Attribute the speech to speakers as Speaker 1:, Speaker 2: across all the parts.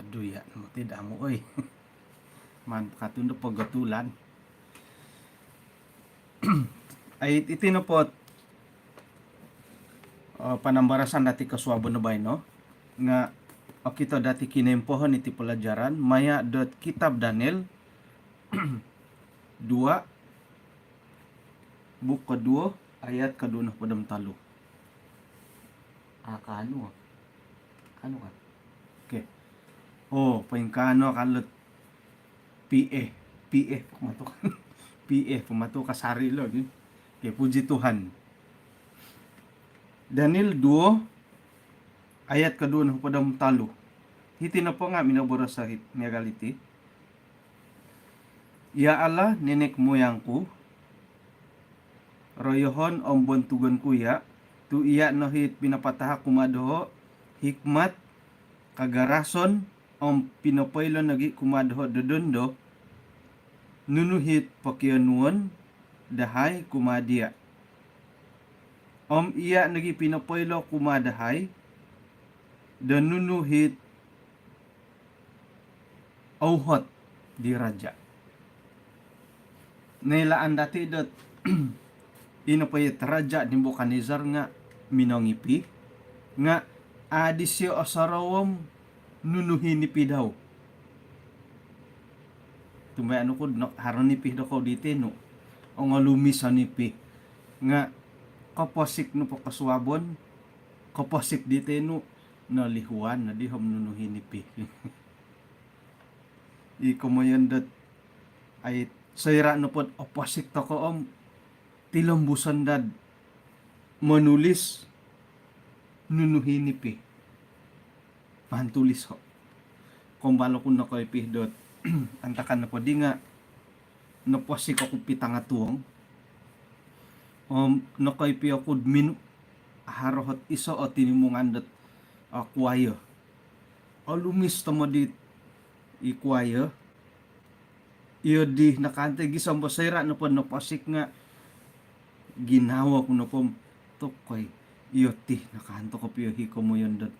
Speaker 1: Waduh ya, tidak mo oy. Man katundo pagatulan. Ay itinupot panambarasan dati kaswabo na bay no nga o kita dati kinempohon iti pelajaran maya dot kitab Daniel 2 buk kedua ayat kedua padam talo. Kano kan? Okay. Oh, paingkano kalot PA pamato PA pamato kasari lo. Okay, puji Tuhan. Daniel 2 ayat kedua padam talo. Hiti na po nga minabura sa niagaliti. Ya Allah nenek moyangku royohon om bontugon kuya tu iya nohit pinapataha kumadoho hikmat kagarason om pinopoilo nagi kumadoho dodondo nunuhit pakyanuon dahay kumadia om iya nagi pinopoilo kumadahay dan nunuhit auhot di raja nailaan dati dot inapayat raja ni Nebukadnezar nga minongipi nga adisyo asarawam nunuhinipi daw tumay ano ko haranipi daw ko dito no o nga lumisanipi nga kaposik no pakaswabon kaposik dito no nalihuan na dihom nunuhinipi ikumayan dat ay sayra no pod opposite to ko tilambusan dad manulis nunuhinipi mantulis ho kung balo ko na ko'y pihdot antakan na po di nga naposik ako pitanga tuwang na ko'y piyakod minu harohot iso o tinimungan dat kwayo o lumis to mo dit ikwayo iyo di nakante gisang basayra na po naposik nga ginawa ko na po tukoy iyo ti nakanto ko piyo hiko mo yun dot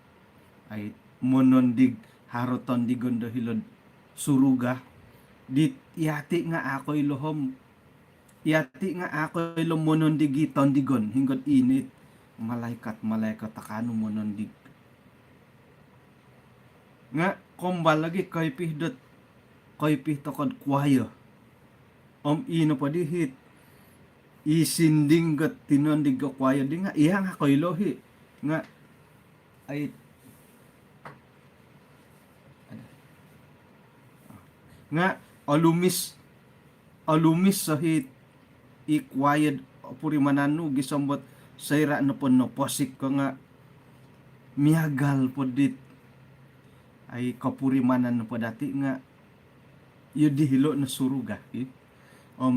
Speaker 1: ay monondig haroton digon do hilod suruga dit yati nga ako'y lohom yati nga ako'y lohom monondigiton digon hinggot init malaikat takano monondig nga kombalagi ko'y pihdot ko'y pihtokod kwayo ino pa dihit isinding gat tinondig ko kwayo di nga iya nga ko'y lohi nga ay nga alumis sa hit ikwayad purimananu gisambot sayra no pon no posik ko nga miagal po dit ay kapurimanan no po dati nga yudihilo na suruga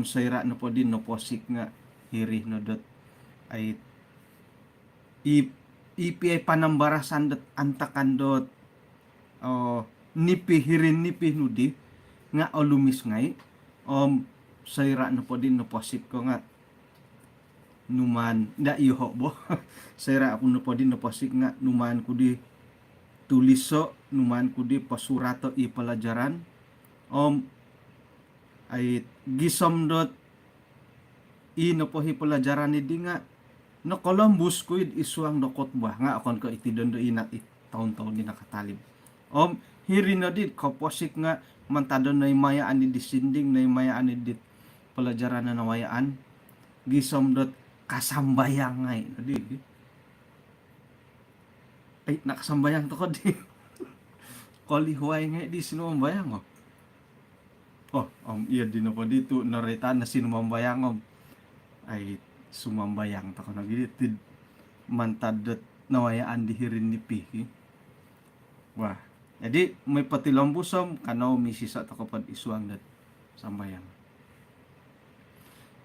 Speaker 1: sayra no po din no posik nga hiri no dot ay ipi ay panambarasan dot antakan dot nipi hirin nipi nudi nga lumis ngay sayra no po din no posik ko nga numan da iho bo sayra ako no po din no posik nga numan ko di tuliso numan ko di pasurato ipalajaran ay gisom dot ino po hipalajaran ni di nga no Columbus ko isuang dokot ba nga akon ko itidon do ina taon-taon din nakatalib hiri na dit kaposik nga mantadon na mayaan ni disinding na mayaan ni dit pelajaran na nawayaan gisom dot kasambayang ngay di ay nakasambayang to ko di kolihuay nga di sinumbayang iya din po dito narita na sinumambayang ay sumambayang ta ko nagitid mantadot nawayaan di hirin ni pihi wah jadi may patilambusom kanaw misisa ta ko pad isuang dat sambayang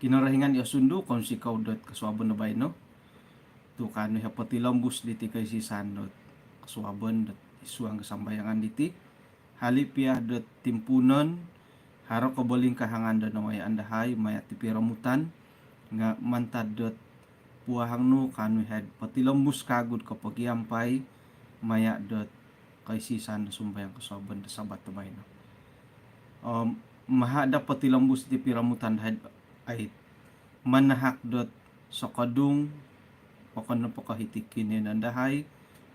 Speaker 1: kinarahingan isundo kung sikaw dot kaswabon na bay no tu kano ha patilambus diti kay sisan dot kaswabon dot isuang sambayangan diti halipya dot timpunon haro kaboling kahangan do naway andahay mayat ti piramutan nga mantadot puahang no kanu head patilambus kagud kapag yampay maya dot kay sisan sumbayang kasoban da sabat tabay no. Mahada patilambus di piramutan ay manahak dot sa kadung o kano po kahitik kininan dahay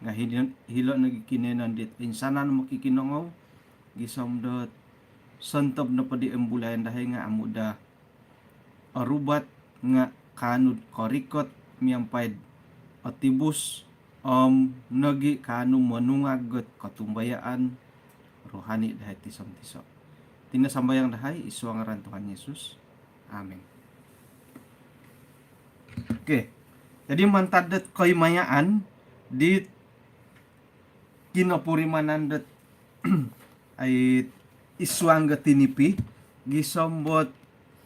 Speaker 1: nga hilo nagikininan dit insanan makikinongaw gisom dot santob na pa di embulayan dahay nga amuda arubat nga kanud korikot miyampay atibus nagi kanu manungagot katumbayaan rohani dahay tisom-tiso. Tinasambayang dahay isu ang ngaran Tuhan Yesus. Amen. Okay. Jadi mantadet koy mayaan di kinapurimanandet ay isuang tinipi gisombot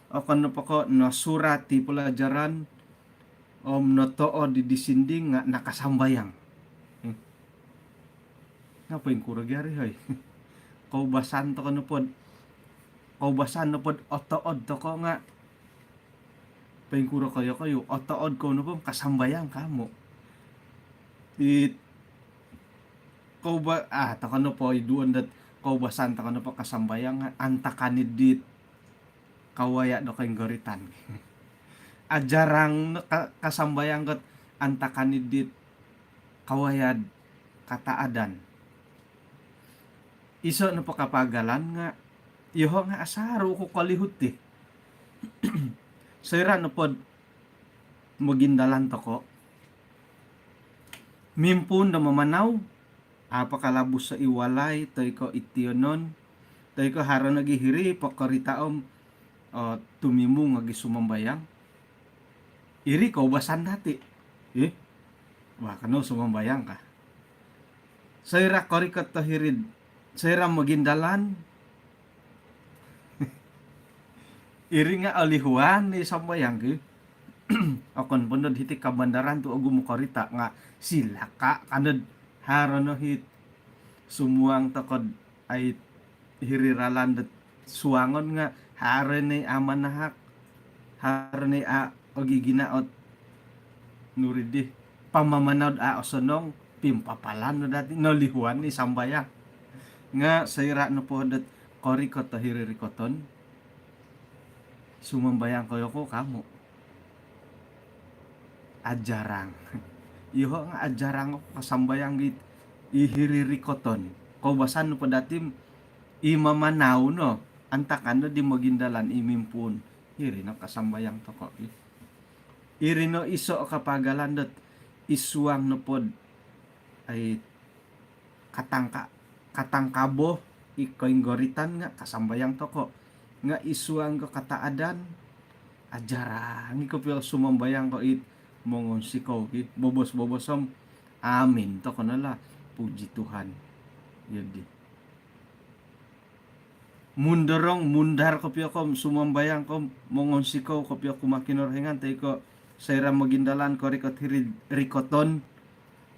Speaker 1: akan napako na surati pelajaran no too di disinding nga nakasambayang. Ngapa yung kuragyari hay? Kaubasan to kano pod. Kaubasan na pod otood to ko nga pengkuro kayo otood ko no po kasambayang kamo. Takano po iduan dat kaubasan takano po kasambayang nga antakanid dit kawaya do kayong goritan. Ajarang kasambayang kat antakanid dit kawayad kataadan. Iso na po kapagalan nga iho nga asaro ko kalihut eh. Sira na pod magindalan to ko. Mimpun na mamanaw apakalabos sa iwalay toy ko itionon toy ko haro nagihiri pakaritaom tumimong nga gisumambayang. Iri ko basan dati. Baka no sumambayang ka. Sira korikot to hirid. Sira magindalan. Iri nga alihuan ni sambayang ki. Akon punod hiti kabandaran tu agu mukarita nga sila ka kanod haro no hit sumuang takod ay hiriralan dat suangon nga haro ni amanahak haro ni ogiginaot nuridi pamamanod osonong pimpapalan no dati no lihuan ni sambayang nga sayra no po dat korikot to hiririkoton sumambayang kayo ko kamo ajarang iho nga ajarang kasambayang git ihiririkoton kaubasan no padatim imamanaw no antakan no di magindalan imimpun iri no kasambayang to ko iri no iso kapagalan dot isuang no pod ay katangkabo ikoy goritan nga kasambayang to ko nga isuang ko kataadan ajarang iko pil sumambayang ko it mongon sikaw it bobos-bobosom amin to kanala puji Tuhan yadi mundar ko pil ko sumambayang ko mongon sikaw ko pil kumakinorhengan tay ko sayra magindalan ko rikoton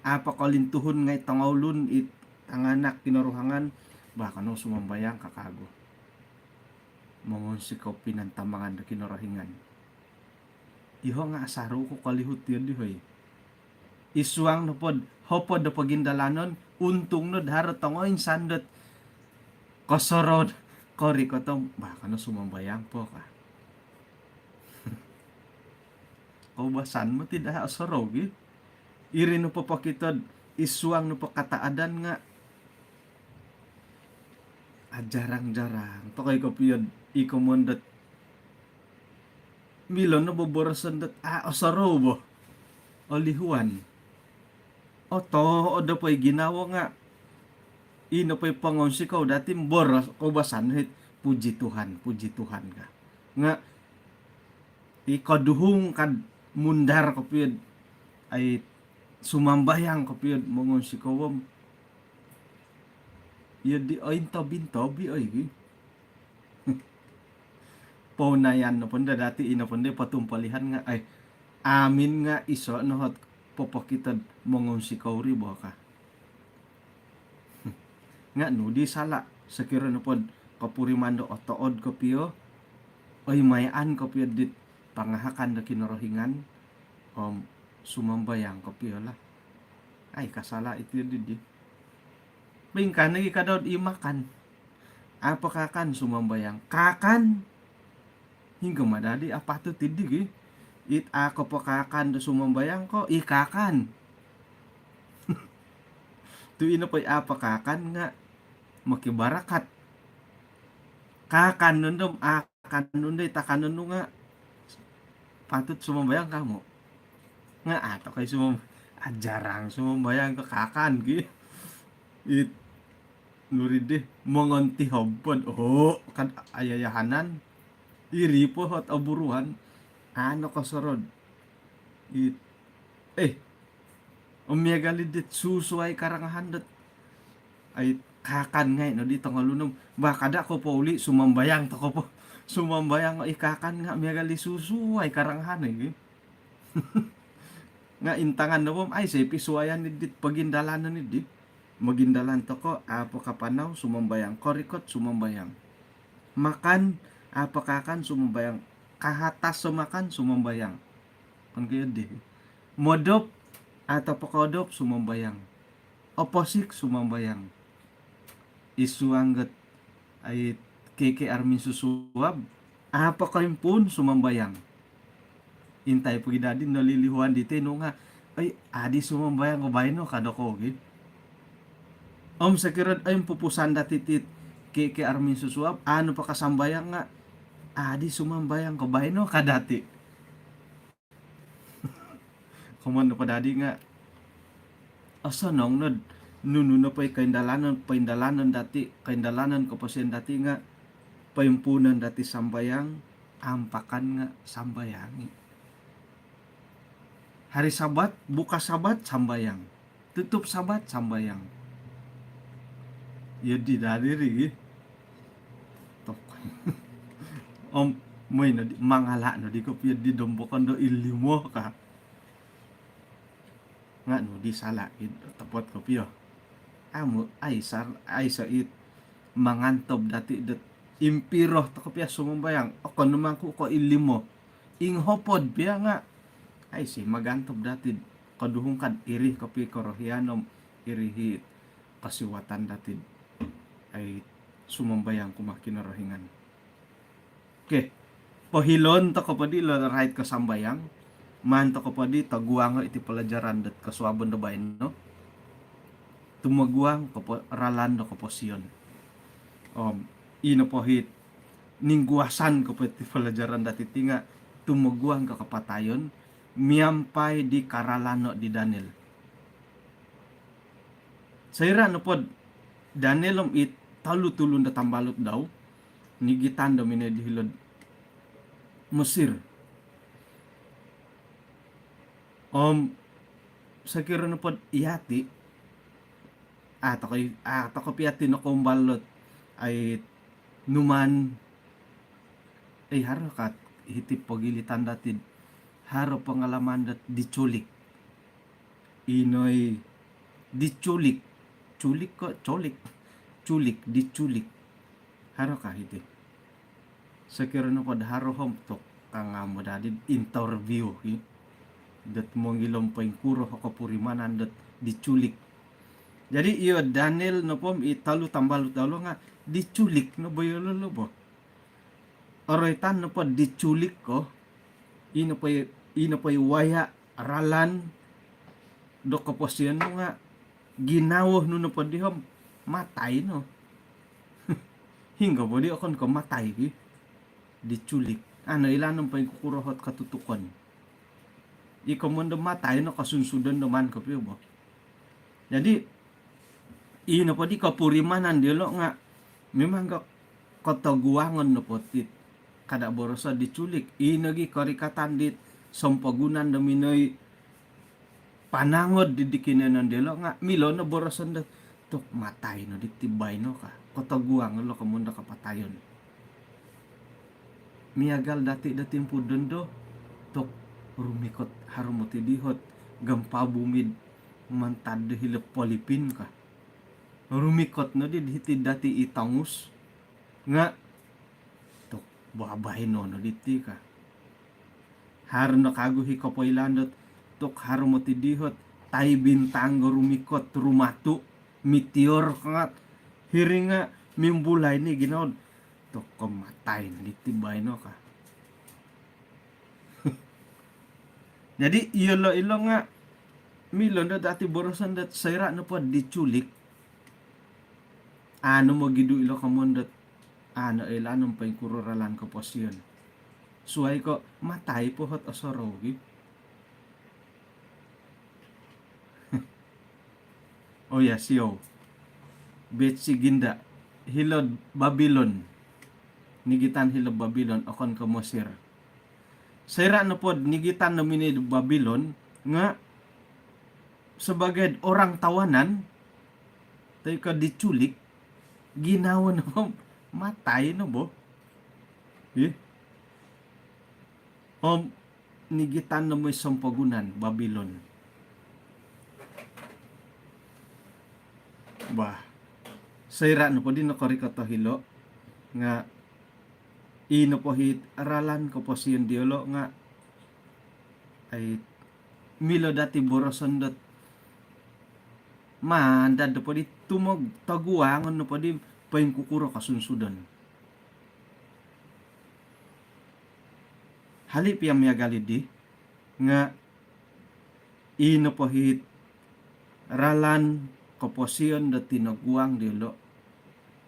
Speaker 1: apa kalintuhon nga itangawlun it tanganak kinoruhangan baka no sumambayang kakago mongon sikaw pinantamangan na kinorahingan. Iho nga asaro ko kalihut yun dihoy. Isuang no pod hopod na pagindalanon untong no dharot tangoin sandot kosorod kori ko tong baka no sumambayang po ka. Kaubasan mo tidak asarog iri no papakitod isuang no pakataadan nga jarang-jarang to kay kopiyod ikomondot milon no boborosan dat osaro bo olihuan oto odo pay ginawa nga ino pay pangonsi ko dati boros ko basan hit puji Tuhan ka nga ikaduhong kad mundar kopiyod ay sumambayang kopiyod mongonsi ko yun di oin tabi oy paunayan no punda dati ino punda patumpalihan nga ay amin nga iso no hot popokitad mongon si kauri ka nga no di sala sakira no pod kapurimando otood ko piyo oy mayan ko piyo dit pangahakan na kinorohingan sumambayang ko piyo la ay kasala ito di Bingkan lagi kadod imakan. Apa kakan sumambayang? Kakan hingga madadi apa tuh tidig it ako pakakan do sumambayang ko ikakan. Tu ino pa apa kakan nga makibarakat. Kakan nundom akan nunday takan nundong nga patut sumambayang kamu. Nga ato kay jarang sumambayang ka kakan it nurid mongonti hobon kan ayayahanan iri po hot aburuhan ano kasorod it umiyagalidit susuay karangahan ay kakan ngay no dito ngalunong bakada ko po uli sumambayang to ko po sumambayang ikakan nga miyagali susuay karangahan nga intangan no pom ay say pisuayan ni dit pagindalanan ni dit magindalan to ko apo kapanaw sumambayang korikot sumambayang makan apa kakan sumambayang kahatas sumakan sumambayang kan kayo di modop atau pakodop sumambayang oposik sumambayang isuangget ay keke armin susuwab apa kayong pun sumambayang intay pagidadin nalilihuan dito no nga ay adi sumambayang ko bayno kadako sakirad ay pupusan datitit keke armin susuwab ano pa kasambayang nga adi sumambayang ko bayno kadati kumano pa dadi nga asa nong nuno na pa'y kaindalanan dati kaindalanan ko pa siya dati nga paimpunan dati sambayang ampakan nga sambayang hari sabat bukas sabat sambayang tutup sabat sambayang ya di dari ri tok may na mangala no di ko piya di dombokan do ilimo ka nga no di sala tapot ko piyo amo ay sa it mangantob dati det impiro to ko piya sumambayang ako naman ko ilimo inghopod piya nga ay si magantob dati kaduhungkan iri ko piya korohianom irihi kasiwatan dati ay sumambayang kumakinarahingan okay pohilon to ko pa di right ka sambayang man to ko pa di taguang iti pelajaran dat kasuabon da bayan no tumaguang ko po ralan do ko po siyon ino po hit ningguasan ko po iti pelajaran dati tinga tumaguang ka kapatayon miyampay di karalano di Daniel sayra no po Daniel it talutulon da tambalot daw nigitan daw minadihilod Mesir sa kiro na po iyati ato ko piyati no kumbalot ay numan ay haro kat hitip pagilitan datid haro pangalaman dat diculik inoy diculik diculik haro ka hiti sa kiro na po haro homtok kang mo dadid interview dat mong ilompay kuro hakapurimanan dat diculik jadi iyo Daniel no pom italu tambalu talo nga diculik no bayolo bo oroitan no po diculik ko ino pa waya ralan do kaposyon no nga ginawo no po dihom matay no hingga bo di akon ko matay diculik ano ilanong pa kukurohot katutukon ikaw mo matay no kasunsudan naman ko piyo bo jadi ino po di kapurimanan dilo nga memang ka kataguangan no po tit kada borosa diculik inagi karikatan dit sampagunan da minoy panangod didikinan dilo nga milo na borosan da tok matay no ditibay no ka kataguangan lo kamunda kapatayon miagal dati pudon do tok rumikot harumuti dihot gampabumid mantad hilap polipin ka rumikot no di hiti dati itangus nga tok babay no diti ka har nakaguhi ka poilandot tok harumuti dihot tay bintang rumikot rumatu meteor nga hiring nga mimbulay ni ginaon to kamatay ditibay no ka. Jadi ilo nga milon da dati borosan dat sayra no po diculik. Ano mo gidu ilo kamondat ano ilanong pa yung kururalan ko po siyon. Suway ko matay po hot asorogi. Oh yes, yo. Betsi ginda hilod Babylon. Nigitan hilod Babylon akon ka Mosir. Sayra no pod nigitan no mini Babylon nga sebagai orang tawanan tayo ka diculik ginawa na mo matay no bo. Nigitan na mo sampagunan Babylon. Bah. Sayra no po din nakarikata hilo nga ino po hit aralan ko po siyon diolo nga ay milo dati boroson dot mandad po di tumog taguangon no po di paing kukuro kasunsudan. Halip yang miyagalid di nga ino po hit ralan ko po siyon dot tinaguang diolo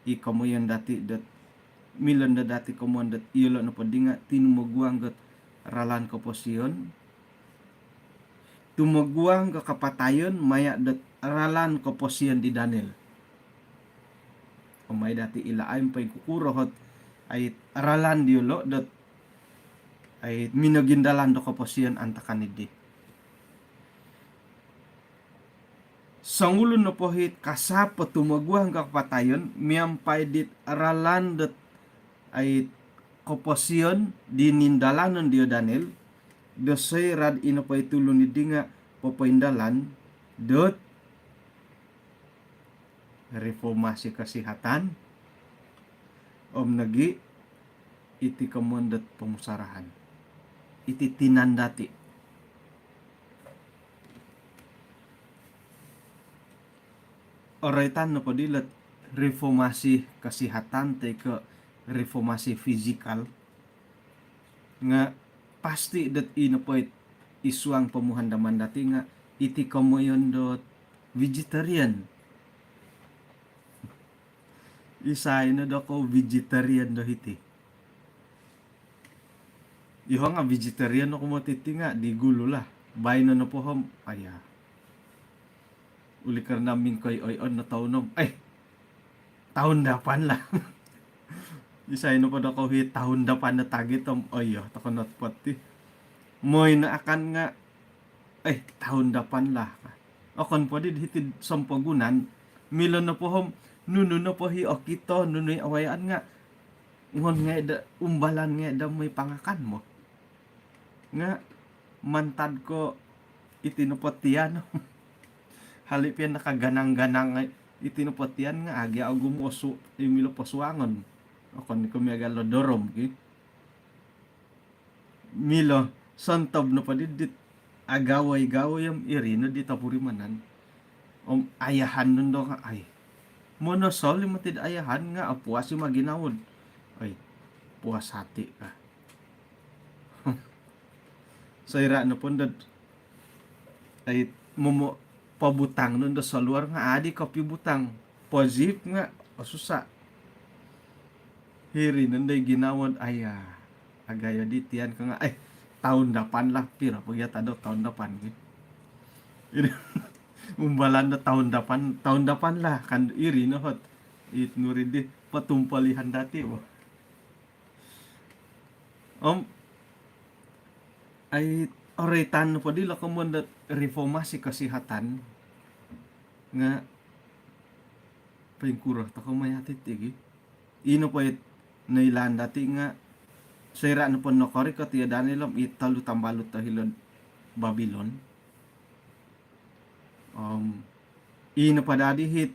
Speaker 1: ikamoyan dati dot milon da dati komon dat ilo no padinga tinumuguang gat ralan ko posiyon tumuguang ka kapatayon maya dat ralan ko posiyon di Daniel umay dati ilaay pa kukurohot ay ralan di ulo dat ay minagindalan do ko posiyon antakanidi sangulun no pohit kasapa tumuguang ka kapatayon miyampay dit ralan dat ay koposyon dinindalanon dio Daniel dosay rad ino pa itulong ni dinga papaindalan dot reformasi kesehatan nagi iti kamondat pemusarahan iti tinandati oraitan no padilat reformasi kesehatan te ke reformasi physical nga pasti dat ino po isuang pemuhandaman dati nga iti kamoyon dot vegetarian isay na do ko vegetarian do iti iho nga vegetarian no kumotiti nga di gulo lah bay na po hom aya uli kar namin koy oy on na taunom ay taon dapan lang isay no pa ko hit tahun dapan na tagitom oyo takonot pati moy na akan nga tahun dapan lah okon po di hitid sampagunan milon na po hom nuno na po hi okito nunoy awayaan nga ngon nga da umbalan nga da may pangakan mo nga mantad ko itinupatian halip yan nakaganang-ganang itinupatian nga agi agum oso imilo pasuangon akon ko megalo dorom ki milo santob no padidit agaway-gaway am irino di tapurimanan ayahan nun do nga ay monosol matid ayahan nga apuas yung maginawod ay puas hati ka sayra no pundad ay mumo pabutang nun do sa luar nga adi kopi butang pozip nga asusa hiri nanday ginawad aya agaya di tiyan ka nga tahun dapan lah pira pagyata daw tahun dapan gitu umbalan na tahun dapan lah kan iri no hot it nuri di patumpalihan dati mo ay oretan po di lakomon dat reformasi kesehatan nga pingkuro ta kumayatit igi ino po nailan dati nga sayra no po nokori ko tiya Daniel italu tambalot ta hilod Babylon ino pa dadi hit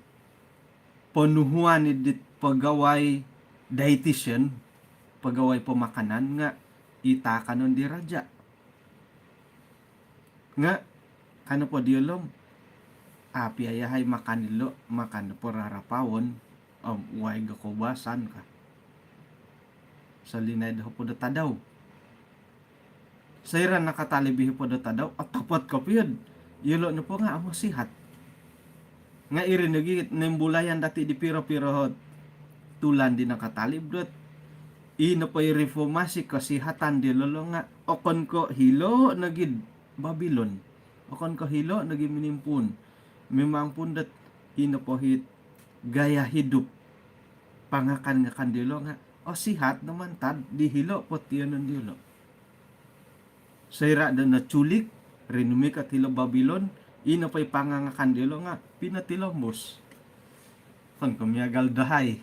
Speaker 1: penuhuan ni dit pagaway dietitian pagaway pemakanan nga ita kanon di raja nga kano po diolom api ayahay makan nilo makan porarapawon way gakobasan ka sa linay daw po tadaw sayran nakatalibihi po tadaw at tapat ka piyad yelo na po nga amo sihat nga irinagit nembulayan dati di piro-piro tulan di nakatalib dot ino pa reformasi kasihatan di lolo nga okon ko hilo nagid Babylon okon ko hilo nagid minimpun memang pundat ino po hit gaya hidup pangakan nga kandilo nga o sihat naman tad di hilo po tiyanon dilo sayra da na culik rinumik at hilo Babylon ino pa'y pangangakan dilo nga pinatilombos kan kumiyagal dahay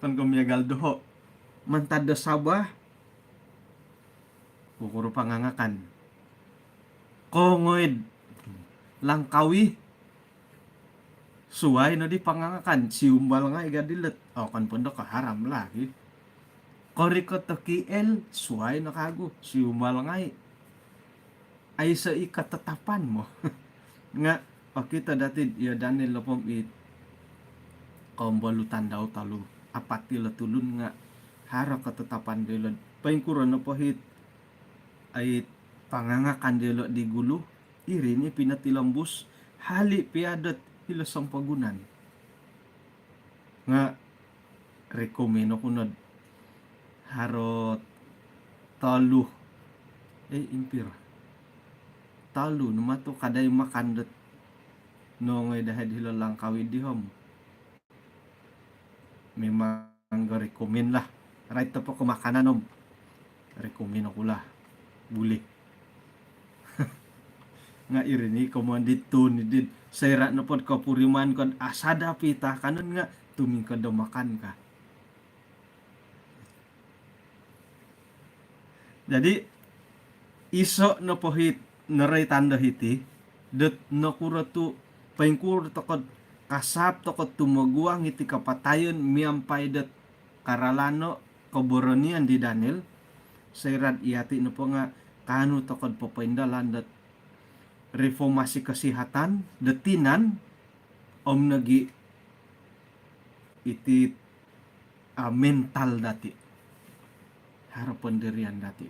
Speaker 1: kan kumiyagal doho mantad da sabah kukuro pangangakan kongoid langkawi suway no di pangangakan siumbal nga igadilet o kan pondo kaharam lagi koriko to kiel suway no kago siumbal nga ay sa ikatatapan mo nga pakita dati ya Daniel lopom it kombalutan daw talu apati tulun nga haro katatapan dilod paingkuron no pohit ay pangangakan dilo di gulu irini pinatilambus hali piadat hilasang pagunan nga rekomeno kunod harot talu impir talu numato kaday makandet no ngay dahil hilalang kawid dihom memang rekomen lah right po kumakanan om rekomen ako lah buli nga irini komandit tun did sayra na pod kapuriman kon asada pita kanon nga tuming ka makan ka jadi iso no pohit naray tanda hiti det nakuratu paingkur tokod kasap tokod tumaguang iti kapatayon miampay det karalano koboronian di Daniel sayrat iati no po nga kanu tokod papaindalan det reformasi kesehatan detinan om nagi iti mental dati harapan derian dati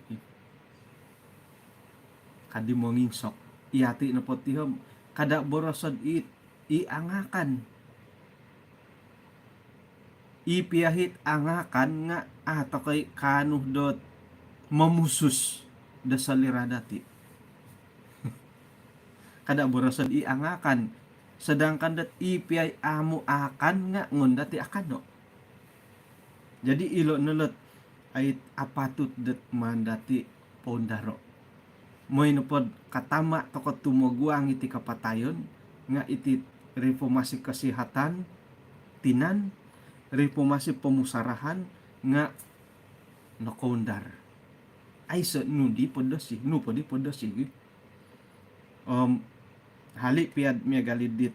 Speaker 1: kadi mongingsok iati na po tihom kada borosod iangakan ipiyahit angakan nga ato kay kanuh dot mamusus da salira dati kada borosod iangakan sedangkan dat ipiyay amu akan nga ngon dati akan no jadi ilo nulot ay apatut dat mandati pondaro moy nupod katama tokot tumaguang iti kapatayon nga iti reformasi kesehatan tinan reformasi pemusarahan nga nakondar ay sa nudi podosi nu podi podosi hali piad miya galidit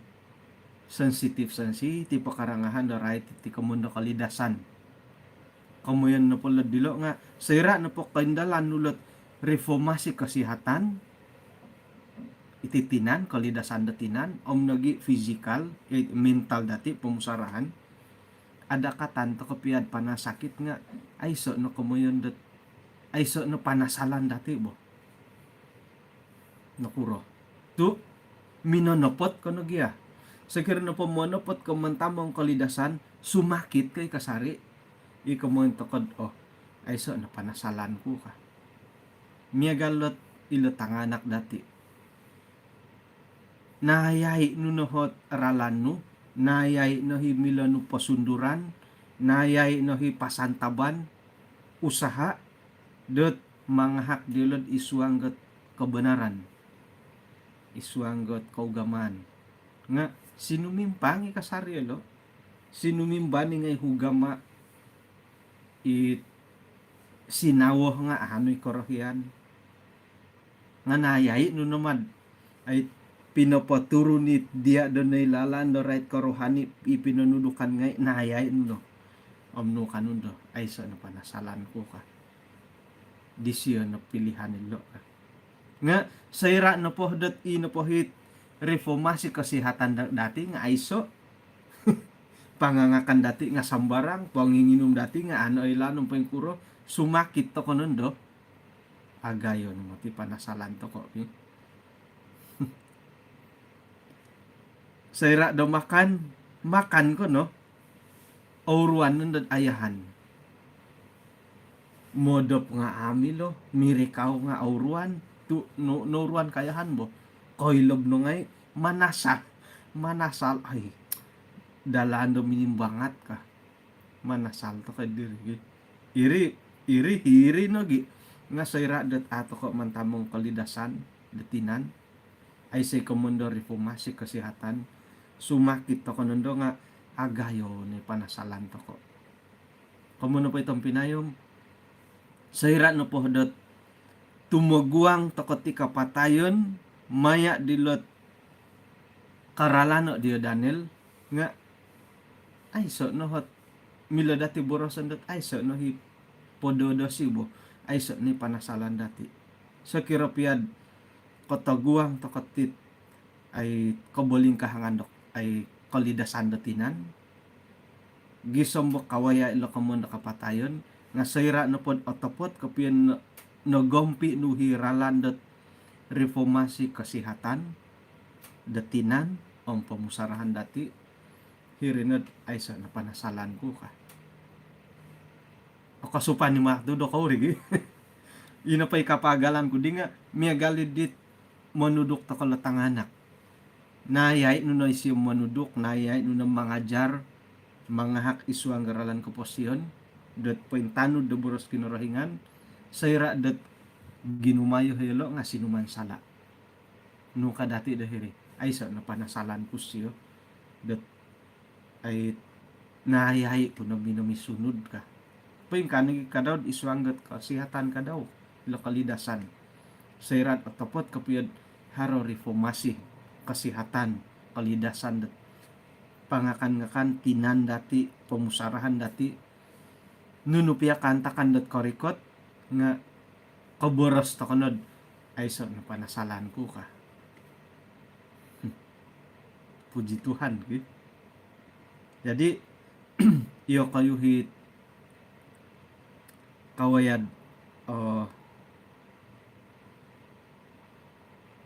Speaker 1: sensitif pakarangahan da right iti kamundo kalidasan kamuyan na po dilo nga sayra na po kaindalan nulot reformasi kesehatan ititinan kalidasan datinan om nagi physical mental dati pemusarahan ada katan to kapiad panasakit nga ay so no kamuyan dat ay so no panasalan dati bo nakuro tu minonopot kono giya sakir na po monopot ko mantamong kalidasan sumakit kay kasari ikamoy tokod ay so na panasalan ko ka miyagalot ilo tanganak dati nayay nunohot aralan no nayay no himila no pasunduran nayay no hi pasantaban usaha dot manghak dilod isuanggot kebenaran isuanggot kaugaman nga sinumimpangi kasari lo sinumimbani ngay hugama it sinawoh nga anoy korohian nga nayay no naman ay pinapaturo ni dia donay lalan do right korohani ipinanudukan ngay nayay no omno kanundo ay sa no panasalan ko ka disyo na pilihan nilo ka nga sayra na po dat ino po hit reformasi kesehatan dati nga aiso pangangakan dati nga sambarang panginginom dati nga ano ilanong pengkuro sumakit to konon do agayon mo ti panasalan to ko sayra do makan ko no auruan nun ayahan modop nga amilo mirikaw nga auruan tu no ruan kayahan bo koilob no ngay manasal ay dalando minimbangat ka manasal to kay diri iri no gi nga sayra dat ato ko mantamong kalidasan detinan ay say komundo reformasi kesehatan sumakit to konundo nga agayo ni panasalan to ko komuno pa itong pinayom sayra no po dot tumuguang to ti kapatayon maya dilot karalano dio Daniel nga ay so no hot milo dati borosan dot ay so no hi pododo sibo ay so ni panasalan dati so kiropiad kotaguang to tit ay kaboling kahangandok ay kalidasan datinan gisombok kawaya ilo kamon kapatayon nga sayra no pod otopot kapian no gompi no hiralan dot reformasi kesehatan datinan om pemusarahan dati hirinod ay sa napanasalan ko ka o kasupan ni Makdo do ka uri ina pa'y kapagalan ko di nga miyagalid dit manudok ta kalatanganak nayay no siya manudok nayay no mangajar mga hak isu ang garalan ko posyon dat pointano do boros kinurahingan sayra dat ginumayo helo nga sinuman sala no kadati dahiri ay sa napanasalan ko siyo dat ay nahayay ko na minamisunod ka pa yung kanigi ka daw iswanggat kasihatan ka daw lokalidasan sayrat at tapot kapiyad haro reformasi kasihatan kalidasan dat pangakan-ngakan tinan dati pemusarahan dati nunupya kantakan dat korikot nga kaboros to kanod ay so napanasalan ko ka puji Tuhan gitu. Jadi iyo kayo hit kawayad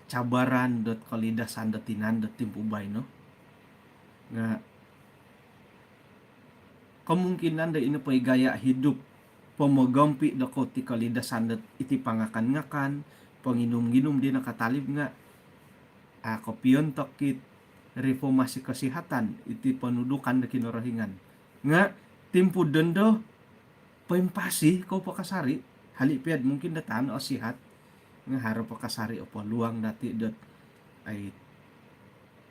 Speaker 1: cabaran dot kalidasan datinan dot timpubay no nga kemungkinan da ino pa'y gaya hidup pamagampi dako ti kalidasan dat iti pangakan-ngakan panginom-ginom din nakatalib nga kopiyon tokit reformasi kesehatan iti panudukan da kinurahingan nga timpo dendo paimpasi ko pakasari halipiad mungkin datan o sihat nga haro pakasari o paluang dati dot ay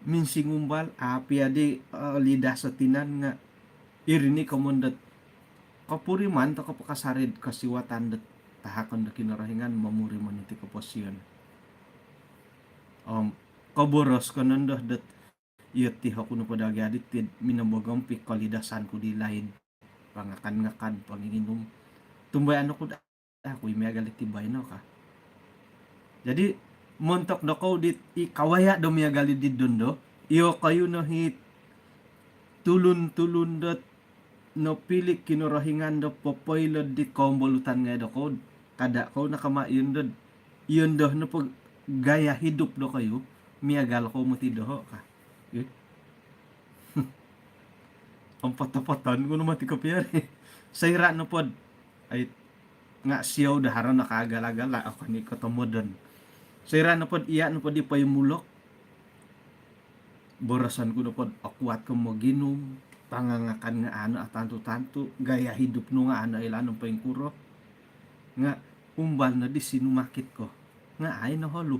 Speaker 1: minsingumbal apiadi lidah sa tinan nga irini kamundat kapuriman to kapakasarid kasiwatan dat tahakon da kinurahingan mamuriman iti kaposyon kaboros kanandah dat iyot ti hakuno padagi adit ti minabagam pi kalidasan ko di lain pangakan-ngakan panginginom tumbay ano ko ako imiagalit ti bayno ka jadi montok do ko dit ikawaya do miagalit di dondo iyo kayo no hit tulun dot no pilik kinurahingan do popoylod dit kombolutan nga do ko kada ko nakamayon do iyon do no pag gaya hidup do kayo miagal ko mo ti doho ka ang patapatan ko naman ti kapiyari sayra no pod ay nga siyaw daharan nakagala-gala ako ni katamodon sayra no pod iya no pod di payumulok borasan ko no pod akwat ko mo ginom pangangakan nga ano at tanto gaya hidup no nga ano ilanong payungkuro nga umbal na di sinumakit ko nga ay naholo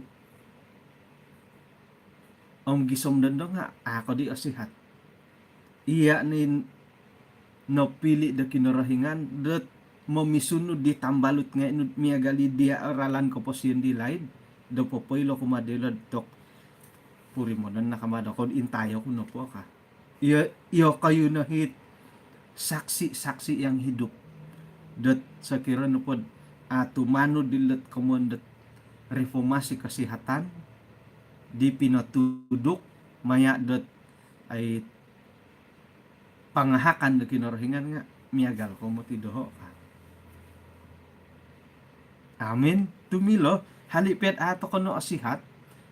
Speaker 1: ang gisom dando nga ako di asihat iya ni napili da kinurahingan dat mamisunod di tambalot nga miagali dia aralan ko posyon di lain do popoylo kumadelad tok puri mo nan nakamada kon intayo kuno po ka iyo kayo na hit saksi yang hidup dat sa kirano pod tumano dilat komon dat reformasi kesehatan di pinatuduk maya dot ay pangahakan do kinorohingan nga miagal ko mo tidoho ka. Amin. Tumilo halipet ato kono asihat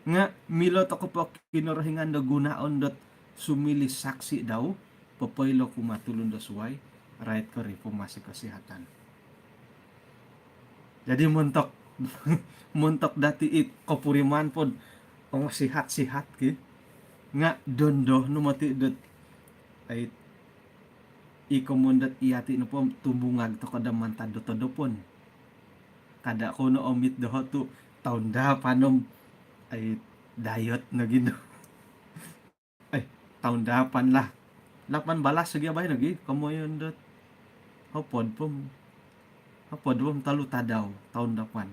Speaker 1: nga milo to ko po kinorohingan do gunaon dot sumili saksi daw papoylo kumatulon do suway right ko reformasi kesehatan. Jadi muntok muntok dati it kopuriman pod ang sihat-sihat ki nga dondo no mati dot ay ikomundat iyati no po tumbungag to kada mantado todo pon kada ko no omit doho to taunda panom ay diet na gindo ay taunda pan lah lapan balas sige bay lagi kamo yon dot hopod pom talu tadaw taon dapan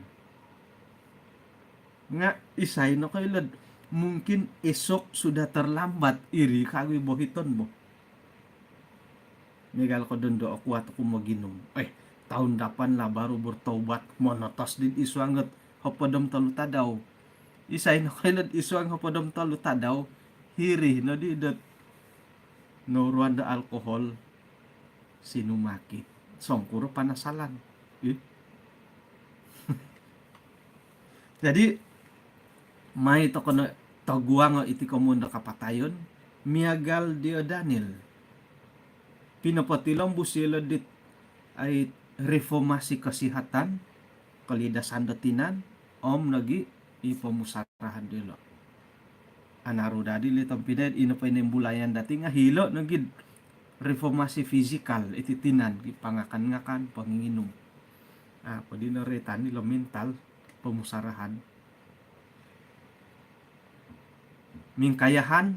Speaker 1: nga isay no kay lad mungkin esok sudah terlambat iri kawi bohiton mo megal ko dondo ako at ako maginom ay taon dapan la baru bertobat monotos din isuanget hopodom talu tadaw isay no kay lad isuang hopodom talu tadaw hiri no di dot no ruanda alkohol sinumakit songkuro panasalan jadi may to kono taguang iti komunda kapatayon miagal dio Daniel pinapatilong busilo dit ay reformasi kesehatan kalidasan datinan om lagi ipamusarahan dilo anaru dadi litong pined ino pa inimbulayan dati nga hilo nagid reformasi fisikal iti tinan pangakan-ngakan panginginom pwede na retan nila mental pamusarahan mingkayahan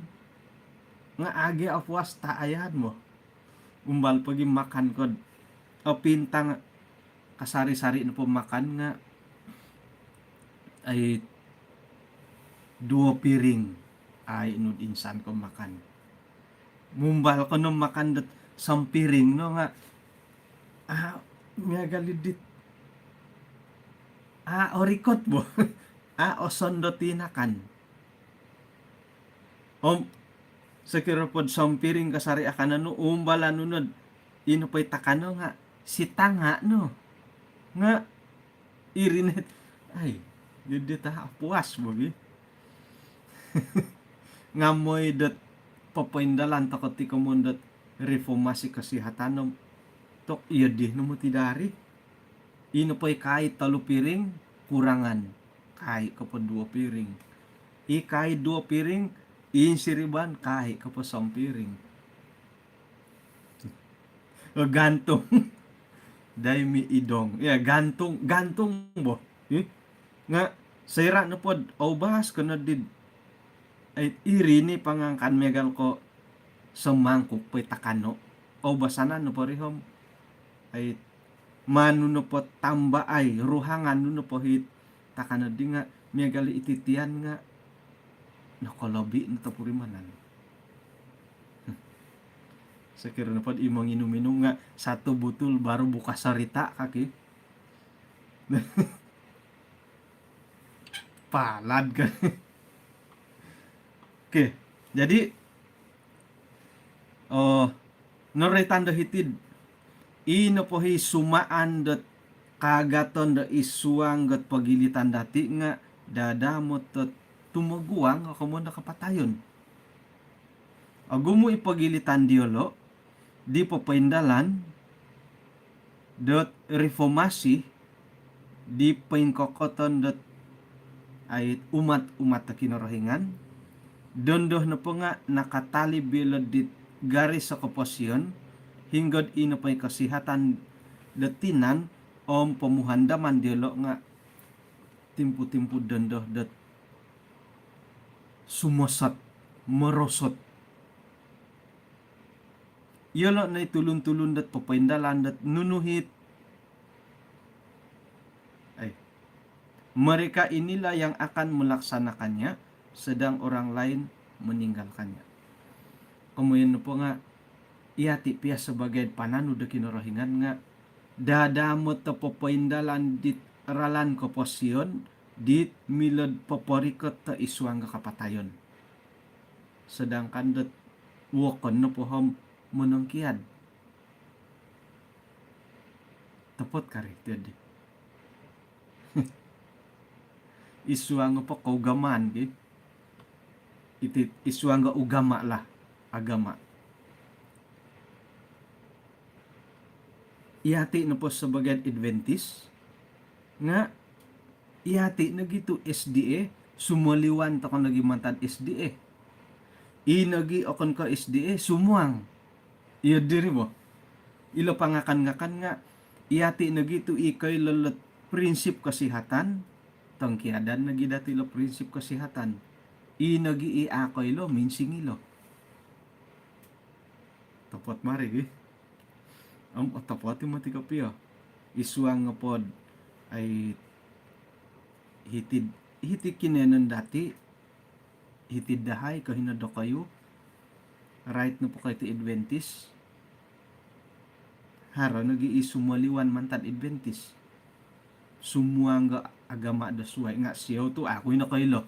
Speaker 1: nga agi apuas taayan mo umbal pagi makan kod o pintang kasari-sari na pemakan nga ay 2 piring ay inud insan ko makan mumbal ko no makan dot 1 piring no nga miagalidit orikot mo oson do tinakan sekira pod 1 piring kasari akan no umbala nunod ino pa'y takano nga si tanga no nga irinet ay yun ta puas mo ngamoy dot papaindalan takot ti komundot reformasi kesehatan no tok iya di no mo tidari ino pa'y kahit 3 piring kurangan kahit kapod 2 piring kahit 2 piring insiriban kahit kapod 1 piring gantong dai mi idong gantong bo nga sira na pod obas kana did ay iri ni pangangkan megal ko sa mangkok pay takano obasanan no parihom ay manu no po tamba ay ruhangan no po hit takano di nga megali ititian nga nakolobi na tapurimanan sekira na pod imong inuminom nga 1 butul baru buka sarita kaki palad ka okay jadi noretan do hitid ino po hi sumaan dot kagaton do isuang got pagilitan dati nga dadamot tot tumuguang ako mo nakapatayon agumo ipagilitan diolo di papaindalan dot reformasi di painkokoton dot ay umat na kinorohingan dondoh na po nga nakatali bilod dit garis sa koposyon hinggod ino pa'y kasihatan datinan om pamuhandaman diolo nga timpu-timpu dondoh dot sumosat merosot yolo na itulun-tulun dat papaindalan dat nunuhit ay mereka inilah yang akan melaksanakannya sedang orang lain meninggalkannya kemudian po nga iyati pia sebagai pananu de kinorohingan nga dadamot to papaindalan dit ralan koposyon dit milad paparikot ta iswang kapatayon. Sedangkan dat wakon na pohom menangkiad. Tepat kari tadi. Iswang pa kaugaman ki. Iti iswang ugama lah agama. Iati na po sa bagian Adventist nga iati na gitu SDA sumaliwan ta ko nagimantad SDA. Inagi akon ka SDA sumuang. Iya diri mo. Ilo pangakan-ngakan nga iati na gitu ikay lalat prinsip kasihatan tangkiadan nagi dati lo prinsip kasihatan. Inagi iakoy lo minsing ilo. Tapat mari tapat mo ti kapiyo. Iswang nga pod ay hitid kinenan dati hitid dahay kahinado kayo right na po kayo ti Adventist hara nag-iisumaliwan man tad Adventist sumuang nga agama da suway nga siyaw to ako na kayo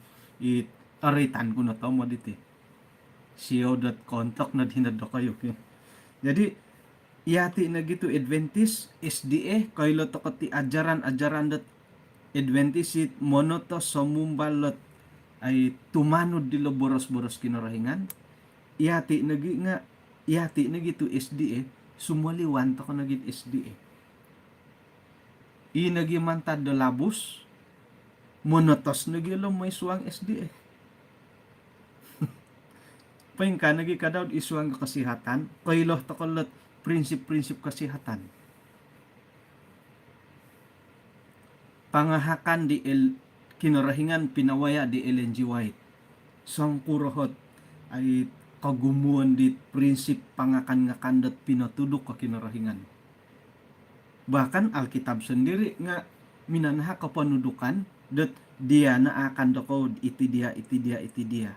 Speaker 1: aritan ko na to mo diti siyaw.contact na hinado kayo jadi iati na gitu Adventist SDA kayo to ti ajaran dot Adventist monoto somumbalot ay tumanod dilo boros-boros kinarahingan iati nagi to SDA sumaliwan to ko nagit SDA nagi mantad do labus monotos nagi lo may suwang SDA paing ka nagi kadaw isuwang kasihatan kaylo to kolot prinsip kasihatan pangahakan di kinarahingan pinawaya di Ellen G. White. Sang kurohot ay kagumuan di prinsip pangakan-ngakan dat pinatudok ka kinarahingan. Bahkan Alkitab sendiri nga minanaha kapanudukan dat dia na akan dako iti dia.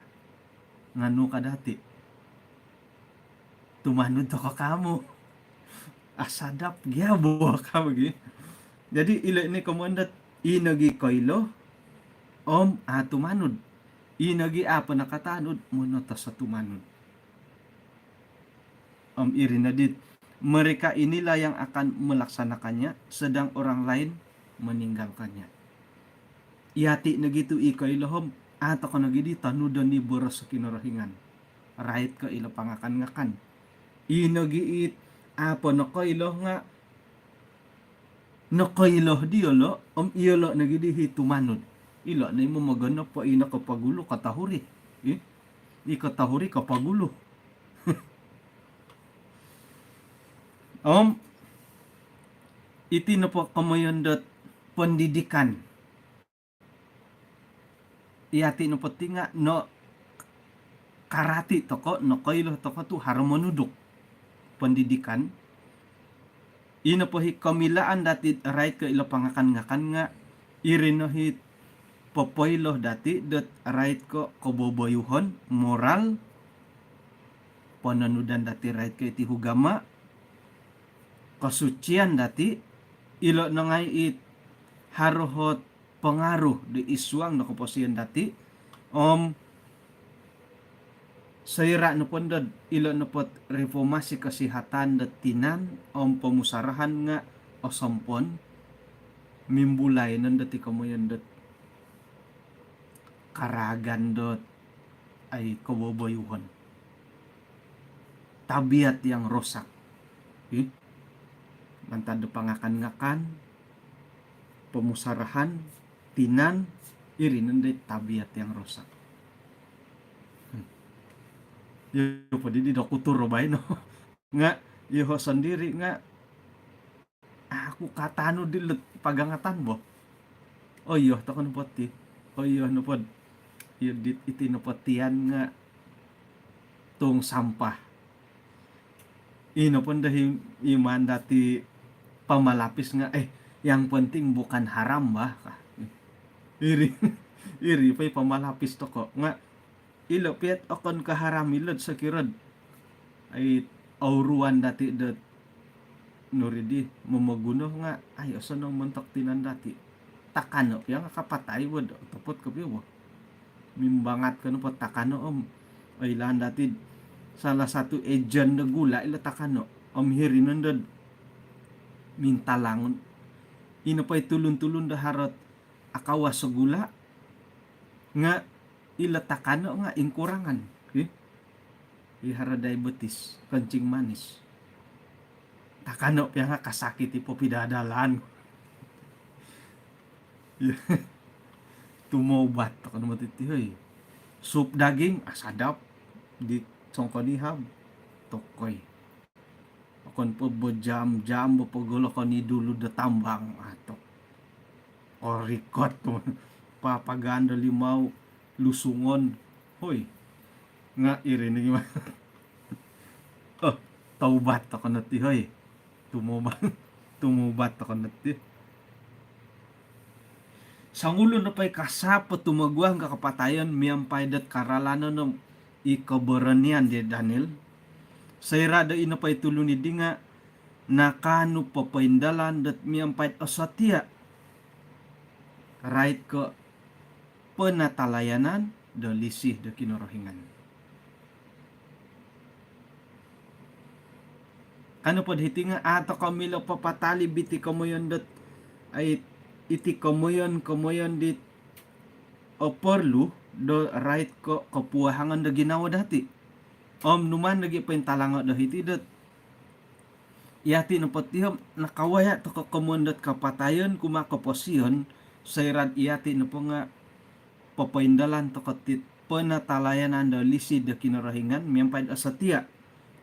Speaker 1: Ngano ka dati? Tumanod to ka kamo. Asadap gyabo ka magi. Jadi ila ni komandat inagi kaylo tumanod. Inagi apa nakatanod muna ta sa tumanod. Irinadit. Mereka inilah yang akan melaksanakannya sedang orang lain meninggalkannya. Iati na gitu ikay lahom ato ka nagidi tanudan ni boros sa kinarahingan. Right ka ilo pangakan-ngakan. Inagiit apa na kaylo nga nakailah diyo lo iyalo nagidi hitumanod ila na mo maganap pa ina kapagulo katahuri ikatahuri kapagulo iti na po kamayon dat pendidikan iati na po tinga no karati toko no kailah toko tu harmonudok pendidikan ina po kamilaan dati right ka ilo pangakan-ngakan nga irinohit popoylo dati dat right ko koboboyuhon moral pananudan dati right ka iti hugama kasucian dati ilo na ngay it harohot pengaruh di iswang na kaposian dati sayra no pondod ilo no pot reformasi kasihatan dat tinan pamusarahan nga o sampon mimbulay nan dati kamoyan dat karagan dot ay kaboboyuhon tabiat yang rosak mantado pangakan-ngakan pamusarahan tinan irinan dat tabiat yang rosak yo pwede di doktor bay no nga yo sendiri nga aku katano di pagangatan bo yo to kan poti yo no pod yo dit iti no potian nga tung sampah ino pon dahi iman dati pamalapis nga yang penting bukan haram ba iri pay pamalapis to ko nga ilo piat akon kaharamilod sa kirod ay auruan dati dat noridi mamaguno nga ay asa nang mantak tinan dati takano yang kapatay wad tapot ka piyo mimbangat ka no takano ay lahan dati salah satu agent na gula ila takano hirinon dad mintalangon ino pa'y tulun-tulun da harot akawas sa gula nga ila takano nga inkurangan ihara diabetes kencing manis takano piya nga kasakit ipo pidadalan tumobat takano matitihoy sup daging sadap di songkonihab tokoy akon po jam-jam po pagulo ko ni dulo da tambang atok orikot papaganda limaw lusungon hoy nga irinig mo taubat ako nati hoy tumubat ako nati sangulo na pa'y kasapa tumagwang kakapatayon miyampay dat karalano ng ikabaranian di Daniel sayrada ina pa'y tuluni di nga nakano papaindalan dat miyampay asatya right ko penatalayanan da lisih da kinorohingan kano pod hiti nga ato kamilo papatali biti kamoyon dat ay iti kamoyon dit oporlu do right ko kapuahangan da ginawa dati numan lagi paintalango da hiti dat yati no patihom nakawaya to kakamon dat kapatayon kumakaposyon sayrad iyati no po nga papaindalan to katit penatalayanan da lisid da kinarahingan miyampay asatya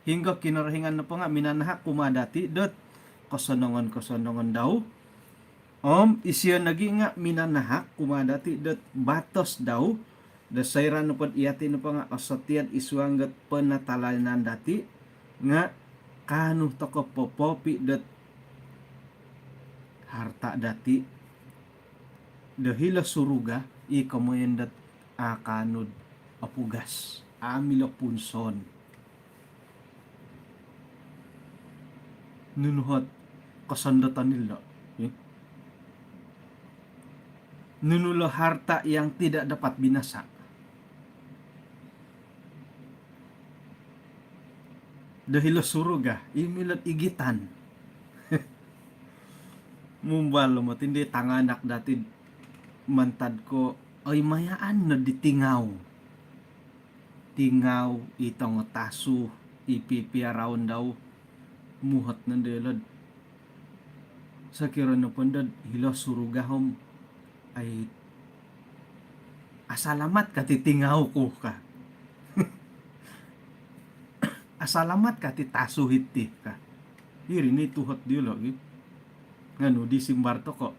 Speaker 1: hingga kinarahingan na po nga minanahak kumadati dot kosonongan daw isya nagi nga minanahak kumadati dot batos daw da sayran no pod iyati no po nga asatian iswanggat penatalayanan dati nga kanu to ko popopi dot harta dati dahila suruga ikamoyen dat akanud apugas amilo punson nunuhot kasandatan nila nunulo harta yang tidak dapat binasa dahil suruga imilat igitan mumbalo mo tindi tanganak dati mantad ko ay mayaan na ditingaw itong tasu ipipiaraon daw muhat ng delad sa kiran na pandad hila surugahom ay asalamat ka titingaw ko ka asalamat ka titasuhit ti ka iri ni tuhat di lagi ngano di simbarto ko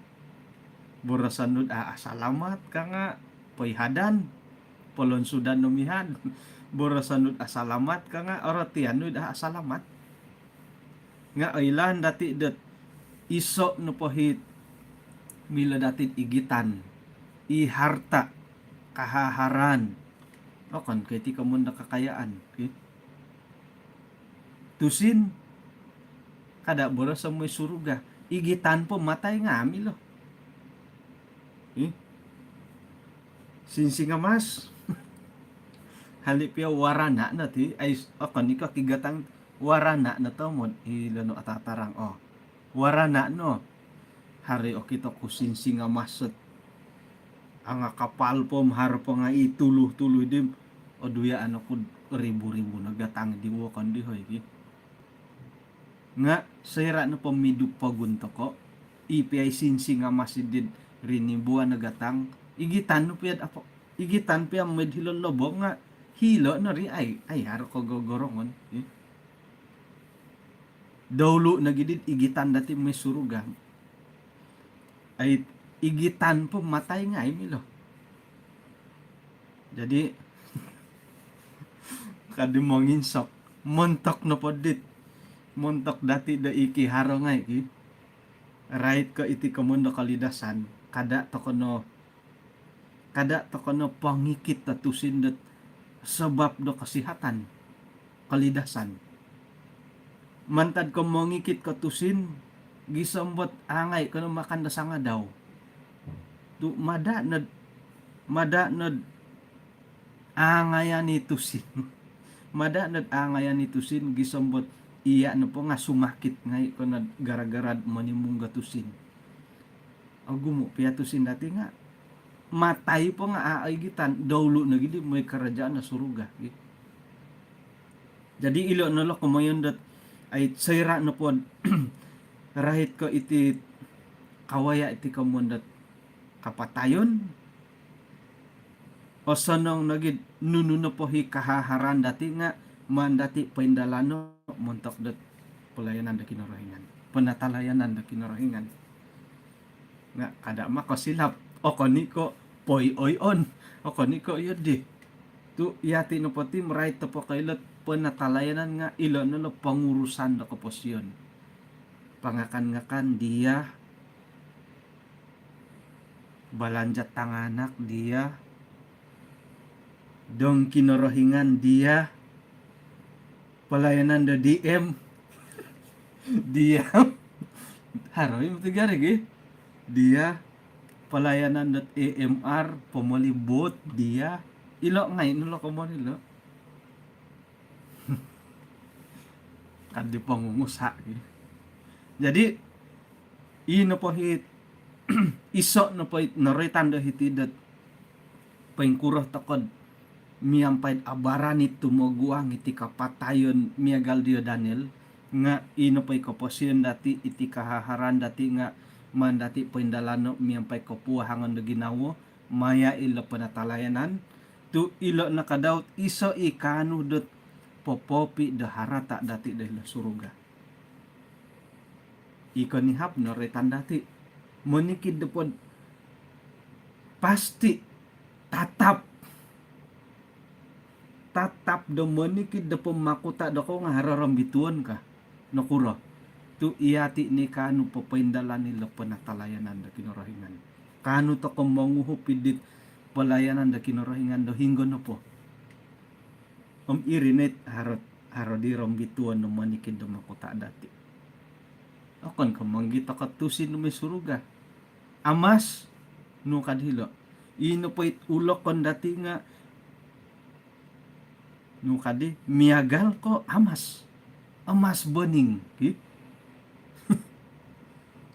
Speaker 1: borasan asalamat ka nga payhadan polon sudan numihan borasan asalamat ka nga oratian asalamat nga ailan dati dat iso no pohit mila dati igitan iharta kahaharan kan kay ti kamon nakakayaan tusin kada boras sa may suruga igitan po matay nga amilo sinsinga mas halipya warana na ti ay kan ika kigatang warana na to mo ilano atatarang warana no hari o kita kusinsing nga masot ang kapal po mahar po nga ituluh-tuluh dim o duya ano ko ribu-ribu nagatang diwo kan di hoy nga sayra no pamidu pagunto ko ipi sinsing nga masidid rinibuan nagatang igitan no piyad apo igitan piya medhilon lobo nga hilo na ri ay haro ko gogorongon dawlo nagidid igitan dati may suruga ay igitan po matay nga milo jadi kadimongin sok montok no podit montok dati da ikiharo nga right ka iti kamundo kalidasan kada to kono pangikit tatusin dat sebab do kasihatan kalidasan mantad ko mongikit katusin gisambot angay kuno makan da sanga daw tu madanad angayan itusin madanad angayan itusin gisambot iya na po nga sumakit ngay ko na gara-gara manimong gatusin agumo piatusin dati nga matay po nga aaigitan dawlo na gidi may karajaan na suruga jadi ilo nalo kumayon dat ay sayra na po rahit ko iti kawaya iti kamundat kapatayon o sanong nagid nuno na po hi kahaharan dati nga mandati paindalano montok dat pelayanan da kinarahingan panatalayanan da kinarahingan nga kada makasilap o kaniko poy oyon o kaniko yodi tu yati no pati right to po kailot panatalayanan nga ilo no pangurusan da kaposyon pangakan-ngakan dia balanjat tanganak dia dong kinarahingan dia pelayanan da DM dia haroy mo tigari dia pelayanan dat EMR pemalibot dia ilo ngay nulo ko mo nilo kadi pangungusa jadi ino po hit iso no po naritan da hitidat paingkurah takod miyampay abaran ito moguang iti kapatayon miyagal dio Daniel nga ino pay kaposyon dati iti kahaharan dati nga man dati paindalano miyampay kapuhangan na ginawo maya ilo panatalayanan tu ilo nakadaut iso ikanu dot popopi da harata dati dahil suruga iko ni hap no retan dati monikid depod pasti tatap do monikid da pemakuta da ko nga hararambituan ka nakura tu iyati ni kanu papaindalan nila panatalayanan da kinarahingan kanu to kung manguhupidit palayanan da kinarahingan do hinggo no po irinet harot di rambituan no manikid da makuta dati akon kamanggita katusin no may suruga amas no kadhilo ino po ulok kon dati nga no kadi miagal ko amas boning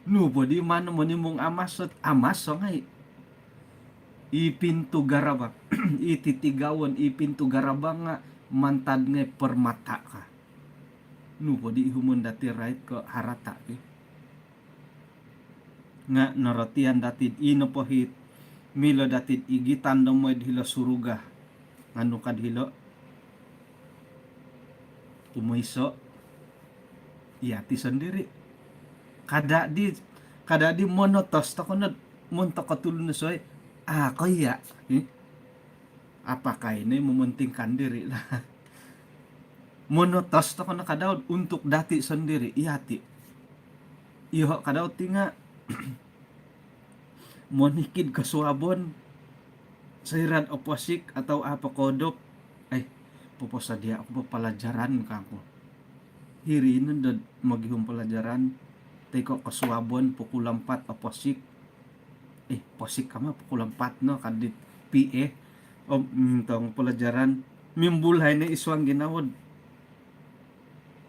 Speaker 1: no po di mano mo nimong amas so ngay ipintu garaba ititigawan ipintu garaba nga mantad nga permata ka no po di humun dati right ko harata nga naratian dati ino po hit milo dati igitan do mo hilo suruga ngano kadhilo umaiso iyati sendiri kada di monotos ta kunod munta katulon na soy kaya apakah ini mementingkan diri lah monotos ta kuno kadaud untuk dati sendiri iyati iyo kadaud tinga monikid kasuabon sayran oposik atau apa kodok puposa dia ako palajaran kako hirinin dad maghihong pelajaran teko kasuabon pukul 4 oposik posik kama pukul 4 no kadit PE o mintong pelajaran mimbulhay na iswang ginawod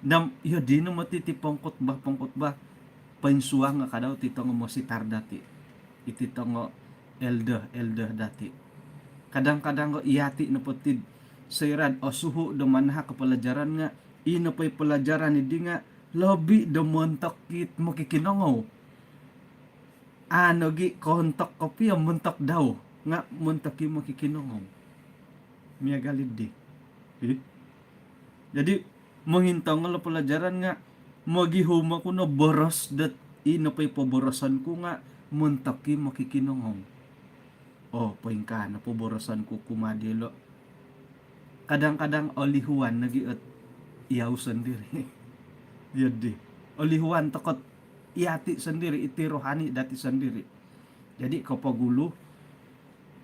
Speaker 1: nam iyo di no matitipong pongkot ba painsuang nga kadaw titong mo si tardati ititong elda dati kadang-kadang ko iyati na potid sayran o suhu do manha ka pelajaran nga ino pay pelajaran idi nga lobi do montok kit mo kikinongaw gi kontok kopi montok daw nga montok mo kikinongaw miya galid di jadi mengintang nga pelajaran nga magihuma ko no boros dat ino pay poborosan ko nga montok mo kikinongaw poing ka na poborosan ko kumadilo kadang-kadang olihuan nagiot iyaw sendiri yadi olihuan takot iyati sendiri iti rohani dati sendiri jadi kapagulo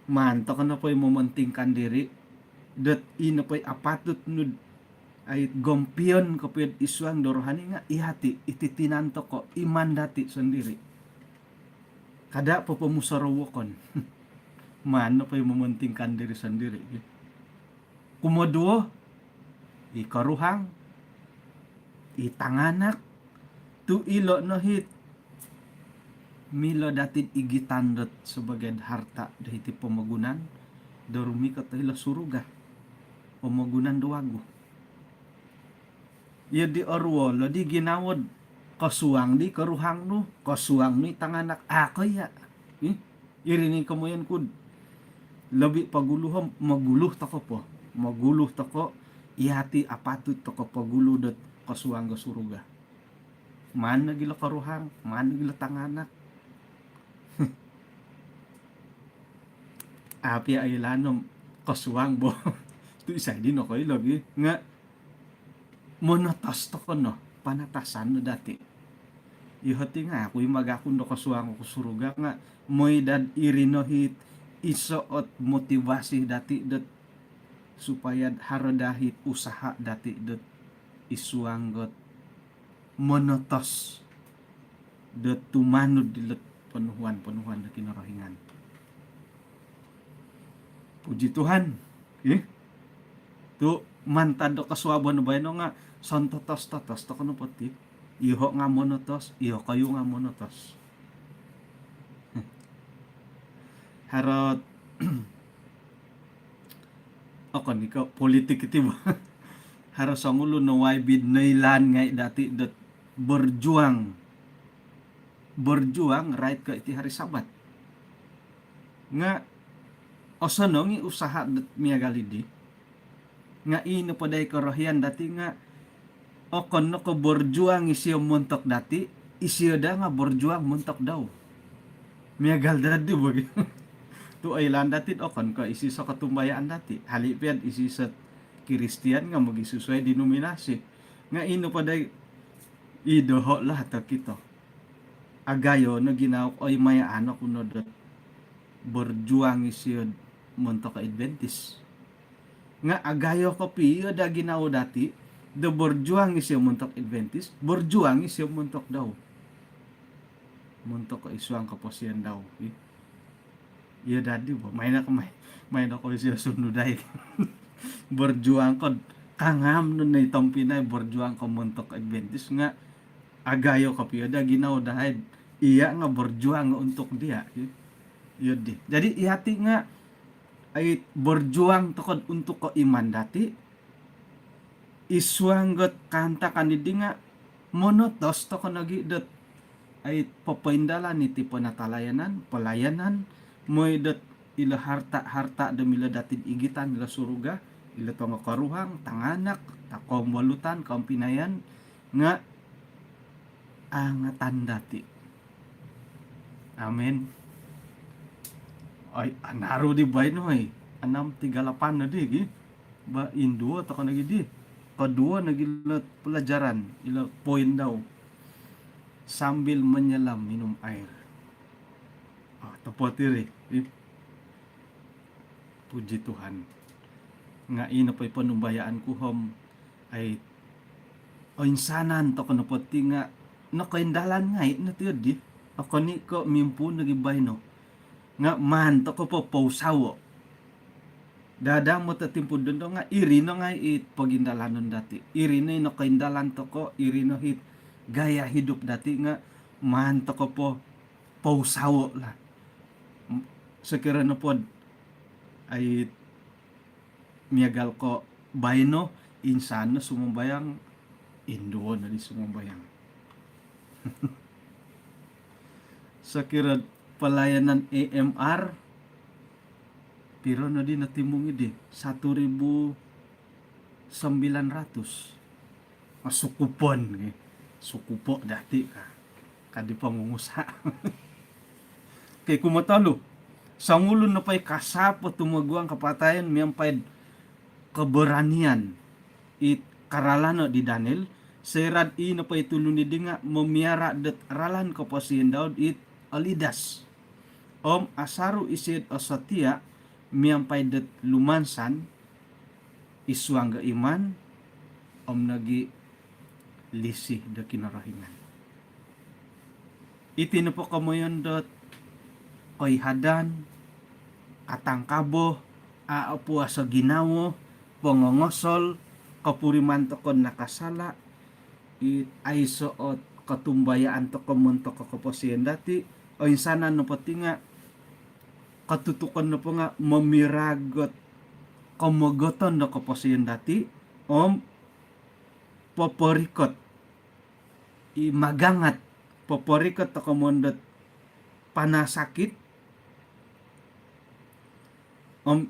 Speaker 1: manto ka na po'y mementingkan diri dat ino po'y apatut nud ay gompion kapit iswang do rohani nga iyati iti tinanto ko iman dati sendiri kada papamusarawakon. Mano pa yung mementingkan diri sendiri. Kumoduo, ikaruhang, itanganak, tu ilo no hit, milo datin igitandot sebagai harta dahiti pemagunan, darumi katahila suruga, pemagunan doago. Ya di orwo, lo di ginawad, kasuang di karuhang no, kasuang no itanganak, kaya, irining kamoyan kud, labi paguluhom, maguluh tako po, maguluh tako, ihati apatut tako paguluh dot kasuang ga suruga. Mana gila karuhang, mana gila tanganak. Api ay lanom kasuang bo. Tu isa di no koy lagi nga monotas to ko no panatasan no dati. Ihati nga ako magakon do kasuang ko suruga nga moy dad irino hit isoot motivasi dati dat supaya harodahit usaha dati dat isuanggot monotos dat tumanod dilet penuhan na kinarahingan. Puji Tuhan. Tu mantado kaswabon ba no nga santotos totos to kuno pati. Iho nga monotos, iho kayo nga monotos. Harot ako ni ka politik iti ba? Harot sa ngulo no way bid nailan ngay dati dat berjuang right ka iti hari Sabat. Nga osono ngi usaha dat miagalidi nga ino paday karohyan dati nga okon no ko borjuang isiyo muntok dati isiyo da nga borjuang muntok daw miagal dati bagi tu ay lan dati okon ko isi sa katumbayaan dati halipian isi sa Kristiyan nga magisusuay denominasi nga ino paday idoho lah ta kito agayo no ginawak oy maya ano kuno dat borjuang isiyo montok ka Adventist. Nga agayo ko piyo da ginaw dati, do borjuang isyo montok Adventist, borjuang isyo montok daw. Montok ka isuang kaposian daw. Iya dadi ba, may na ko isyo sunuday. Borjuang ko, kangam nun na itong Pinay, borjuang ko montok Adventist nga, agayo ko piyo da ginaw dahil, iya nga borjuang untuk dia. Iya di. Jadi ihati nga, ay berjuang tokod untuk ko iman dati isuanggot kanta kanidi nga monotos toko nagi dot ay papaindalan iti panatalayanan pelayanan moy dot ila harta demila datin igitan ila suruga ila tonga karuhang tanganak takom walutan kaum pinayan nga angatan dati. Amen. Ay anaro di bay no ay 638 na di ba indua to kana gidi kedua nagilat pelajaran ila poin daw sambil menyelam minum air tepatire puji Tuhan nga ina pay panumbayaan ko hom ay o insanan to kana pati nga nakaindalan ngay na tiyo di ako ni ko mimpu nagibay no nga man to ko po pausawo dada mo tatimpo doon nga irino nga it pagindalanon dati irino no kaindalan to ko irino hit gaya hidup dati nga man to ko po pausawo la sekira no pod ay miagal ko bayno insano sumumbayang Indo na di sumumbayang sekira pelayanan AMR pero na din natimong idi 1,900 masukupon sukupo dati ka kadi pangungusa kay kumatalo sangulon na pay kasapo tumagwang kapatayan miyampay keberanian it karalano di Daniel serad i na pay tulun di nga mamiara det aralan ko pasiyan daw it alidas om asaru isid osatia miyampay det lumansan iswang ga iman om nagi lisih da kinarahingan iti na po kamoyon dot koy hadan katangkabo aapua sa ginawo pongongosol kapuriman tokon nakasala it ay suot katumbayaan to komonto kaposien dati o insana no pati nga katutukan no po nga mamiragot kamogoton no kaposien dati o poporikot magangat poporikot to komondot panasakit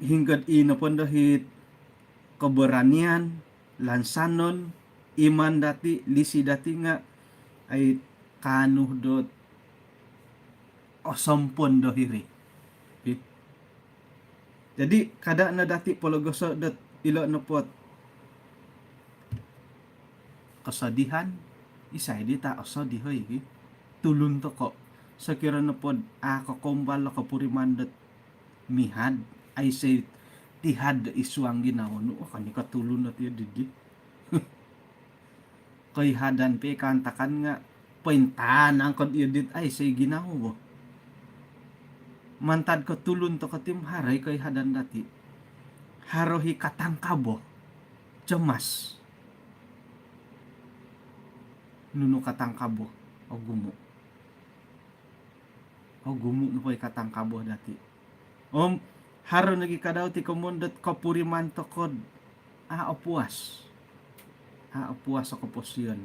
Speaker 1: hinggad ino po dahit keberanian lansanon iman dati lisi dati nga ay kanuh dot osampon dohiri. Okay? Jadi kada na dati pologoso dot ilo no pot kesedihan isay di ta oso dihoy tulun to ko sakira no pod kakombal kapuriman dot mihad ay say tihad isuang ginawa no kani katulun na tiyo didi kay hadan pe kantakan nga pintan ang kod edit ay say ginawa bo mantad ko tulun to katim haray kay hadan dati harohi katangkabo cemas nuno katangkabo o gumo no poy katangkabo dati haro nagi kadaw ti komondot kapuriman tokod opuas ako posyon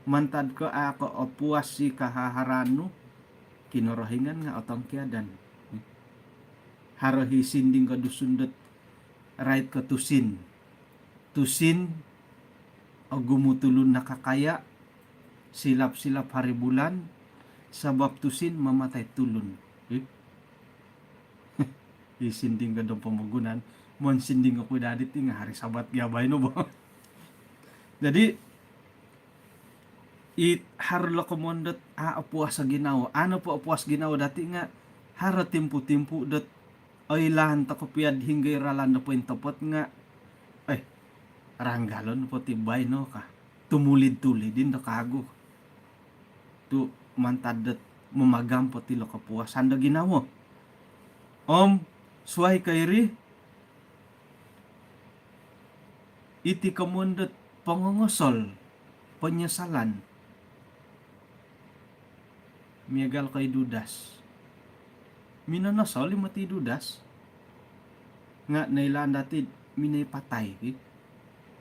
Speaker 1: mantad ko ako opuas si kahaharano kinorohingan nga otong kiadan haro hisinding ko dusundot right ko tusin o gumutulon nakakaya silap hari bulan sabab tusin mamatay tulon isinding ka doon pamagunan mon sinding ako dadit nga hari sabat gabay no ba jadi harlo komondot apuas sa ginawa ano po apuas ginawa dati nga haro timpu dot oy lahan ta kopiad hinggay ralan na po yung topot nga ay ranggalon po tibay no ka tumulid-tulid din da kago tu mantad mamagam po tilo kapuasan da ginawa suway kayri iti kamundot pangongosol penyesalan miagal kay dudas minanosol mati dudas nga nailan dati minay patay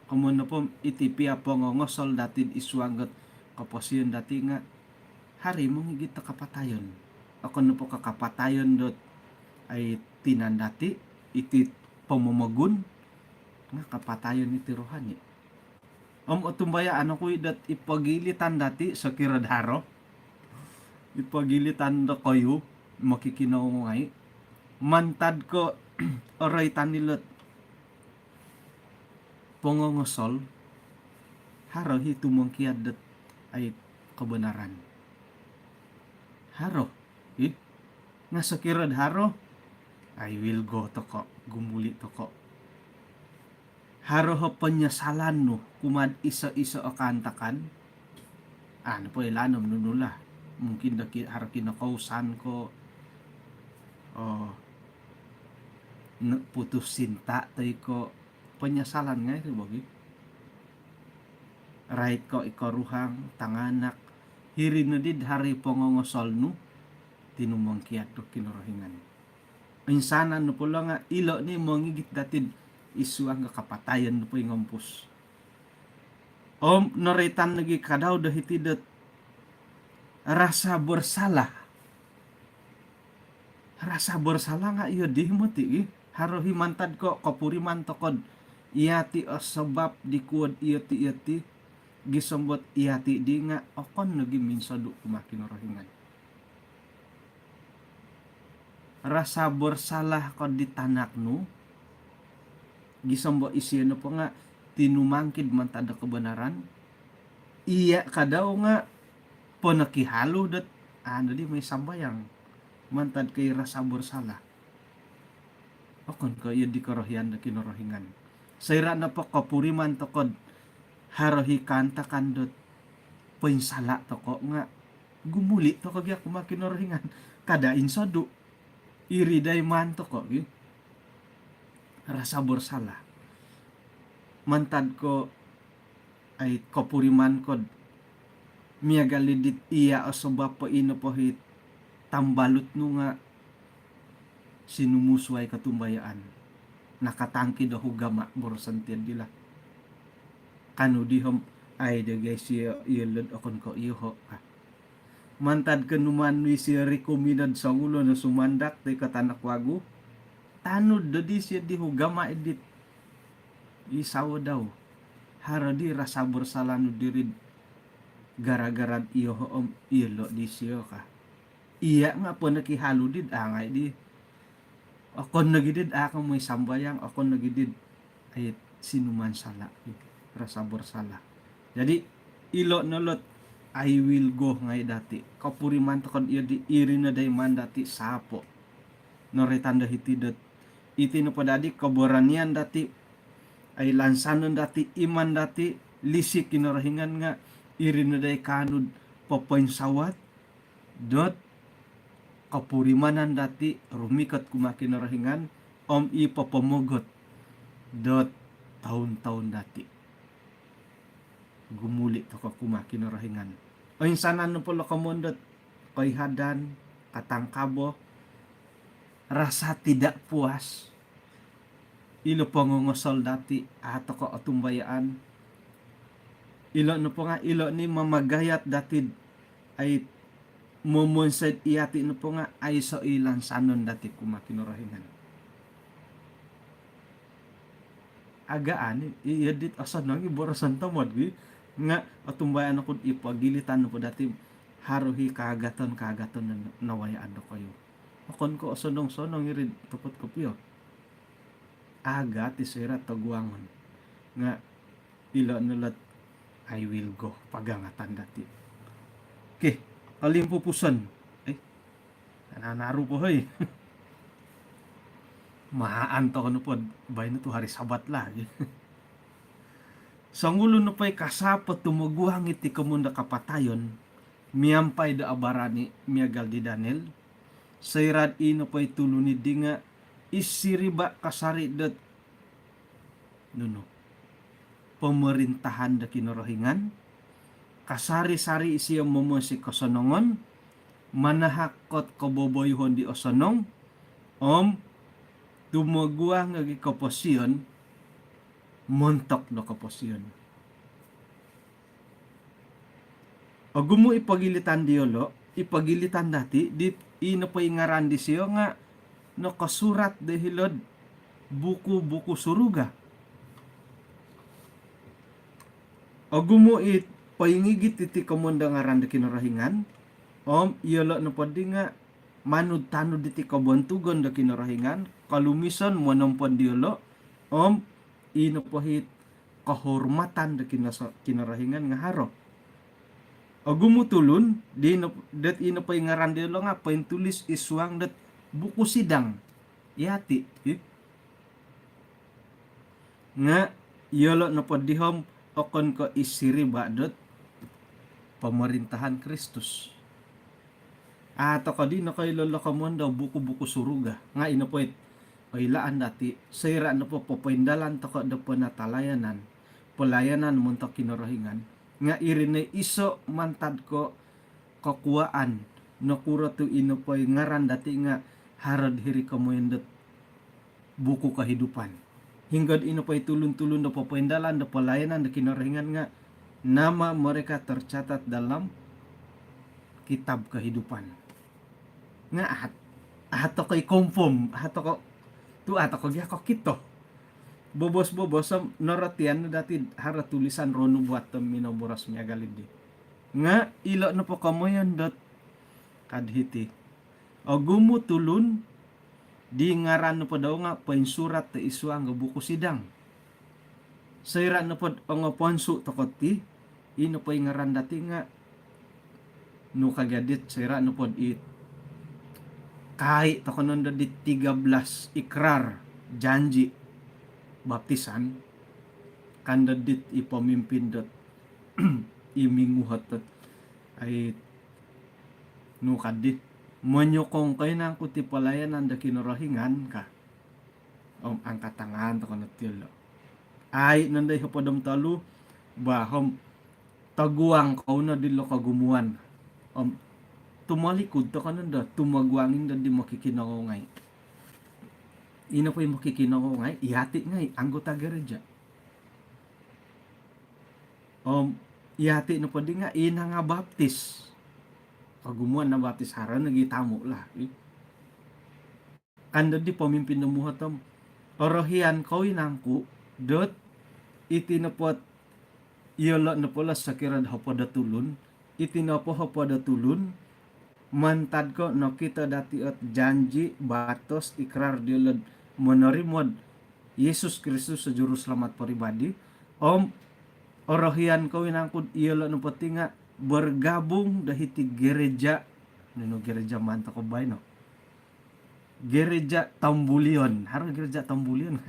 Speaker 1: kamundo po iti pia pangongosol dati isuanggot kaposyon dati nga hari mong higit na kapatayon ako na po kakapatayon dot ay tinandati iti pamamagun nga kapatayon iti rohani utumbaya ano ko dat ipagilitan dati sa kiradharo ipagilitan da kayo makikinaungay mantad ko oray tanilot pangongosol haro hitumangkiad dat ay kebenaran haro nga sa kiradharo I will go to ko gumuli to ko haro ho penyesalan no kumad isa-isa o kantakan ano po ilanom nunula mungkin daki haro kinakausan ko putus sinta tay ko penyesalan nga ito bagi right ko ikaruhang tanganak hirin na did hari pongongosol no tinumang kiat to kinorohingan insana no po lang nga ilo ni mongigit datid isuang nga kapatayan no po yung ngampus noritan lagi kadaw dahitidat rasa bersalah nga iyo di mo ti haro himantad ko kapuriman tokod iyati o sabab di kuod iyati gisambot iyati di nga okon nagi minsado kumakinorohingan rasa bersalah ko di tanak no gisambo isiyo no po nga tinumangkid man tada kebenaran iya kadaw nga po nakihalo dat ano di may sambayang mantad kay rasa bersalah okon ko iya di karohyan na kinorohingan sayra na po kapuriman tokod harohi kanta kandot pinsala to ko nga gumuli to kagya kumakinorohingan kada insado iri day manto ko rasa bersalah mantad ko ay kapuriman ko miya galidit iya o sebab po ino po hit tambalot no nga sinumusway katumbayaan nakatangki do hugama borsantiad dila kanu dihom ay de guys yelod akon ko iho mantad kenuman wi si rekominad sa ulo na sumandak tay katanak wagu tanud do di siya di hugama edit isaw daw haradi rasa bersalah nu diri gara-gara iyo ilo di siya ka iya nga po nakihaludid angay di akon nagidid akong may sambayang akon nagidid ay sinuman sala rasa bersalah jadi ilo nolot I will go ngay dati kapuriman to kon iyo di iri na day man dati sapo no retanda hitidot iti no padadi kaboranian dati ay lansanon dati iman dati lisik kinarahingan nga iri na day kanud papain sawat dot kapurimanan dati rumikat kumakinarahingan ipapamogot dot tahun-tahun dati gumuli to ka kumakinarahingan o insanan no pala kamondot koy hadan katangkabo rasa tidak puas ilo pangungosol dati ato ko atumbayaan ilo no po nga ilo ni mamagayat dati ay momonsed iyati no po nga ay so ilang sanon dati kumakinarahingan agaan iyadit asan nang iborosan tamad nga atumbayan ako ipagilitan no po dati haruhi kagaton na nawayaan do kayo akon ko sonong irid tupot ko piyo aga ti sira taguangon nga ilo nulat I will go pagangatan dati okay alimpupusan nanaro po hoy mahaan to kano po bay na to hari sabat lagi sangulo no pa'y kasapot tumuguhang iti kamunda kapatayon miyampay da abarani miyagal di Daniel sayrad ino pa'y tulunid di nga isiriba kasari dat nuno pemerintahan da kinorohingan kasari-sari siya momosi kosonongon manahakot kaboboyhon di osonong tumuguang agi kaposyon montok do kaposyon o gumo ipagilitan diolo ipagilitan dati di ino pa ingaran di siyo nga no kasurat de hilod buku suruga o gumo paingigit iti kamunda ngaran da kinarahingan iyolo no padi nga manud tanud iti kabontugon da kinarahingan kalumison monompon diolo ino pohit kahormatan da kinarahingan nga haro o gumutulun di dat ino pa ngaran diolo nga paintulis iswang dat buku sidang yati nga iyolo no padihom okon ko isiriba dot pemerintahan Kristus ato ko di no kay lolo kamondo buku suruga nga ino poit pailaan dati sayra no po papaindalan to ko do panatalayanan pelayanan muntok kinorohingan nga irine iso mantad ko kakuaan no kuro tu ino poy ngaran dati nga harad hiri kamoyendot buku kehidupan hinggad ino poy tulun-tulun do papaindalan do pelayanan do kinorohingan nga nama mereka tercatat dalam kitab kehidupan nga ato ko'y confirm ato ko gya ko kito bobos noratian dati hara tulisan rono buat minoboras miya galidi nga ilo no po kamoyan dot kadhiti o gumutulun di ngaran no po daw nga painsurat ta iswa nga buku sidang sayra no po nga ponsu tokoti ino po ngaran dati nga no kagadit sayra no po kahit ako nung di 13 ikrar janji baptisan kandadit ipamimpin dot iminguhat dot ay nukadit menyokong kayo ng kuti palayanan da kinorohingan ka. Angkat tangan to kanat tilo. Ay nanday hapadam talu bahom taguang kau na dilo kagumuan. Tumalikod to kananda tumagwangin da di makikinangongay. Ina po yung makikinangongay, ihati ngay anggota gereja. Ihati na po di nga ina nga baptis. Kagumuan na baptis hara nagitamo lah. Kanda di pamimpin na muhatam orohian ko inangku dot itinapot iyala na pala sa kirad hapada tulun itinapo hapada tulun mantad ko no kita dati at janji batos ikrar dilad menerimod Yesus Kristus sa juru selamat pribadi orohian ko inangku iyala na pati nga bergabung dahiti gereja nino gereja manta ko bay no gereja Tambulion, harus gereja Tambulion.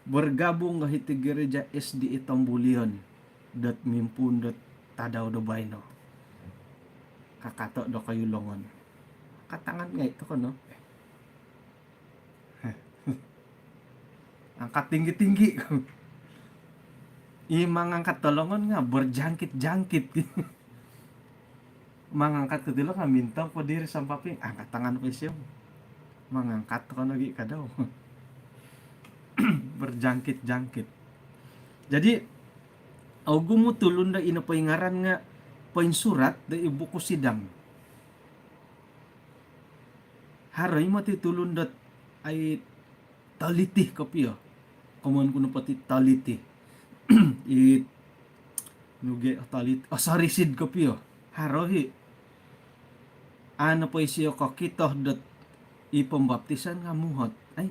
Speaker 1: Bergabung ke hiti gereja SDE Tambulion. Dat mimpun dat tadaw do bayno. Kakato do kayu longon. Katangan nga ito ko no. Angkat tinggi-tinggi. Mangangkat tolongon nga berjangkit-jangkit. Mangangkat ketilo nga mintang po diri sampaping angkat tangan ko siya. Mangangkat ko lagi ka daw. Berjangkit-jangkit. Jadi gumutulon da inapaingaran nga painsurat da ibu ko sidang. Haray matitulon da ay talitih kapiyo. Kuman ko na pati talitih. Nuge talit asarisid kapiyo. Harohi. Ano pa isiyo kakitoh dat ipambaptisan nga muhot ay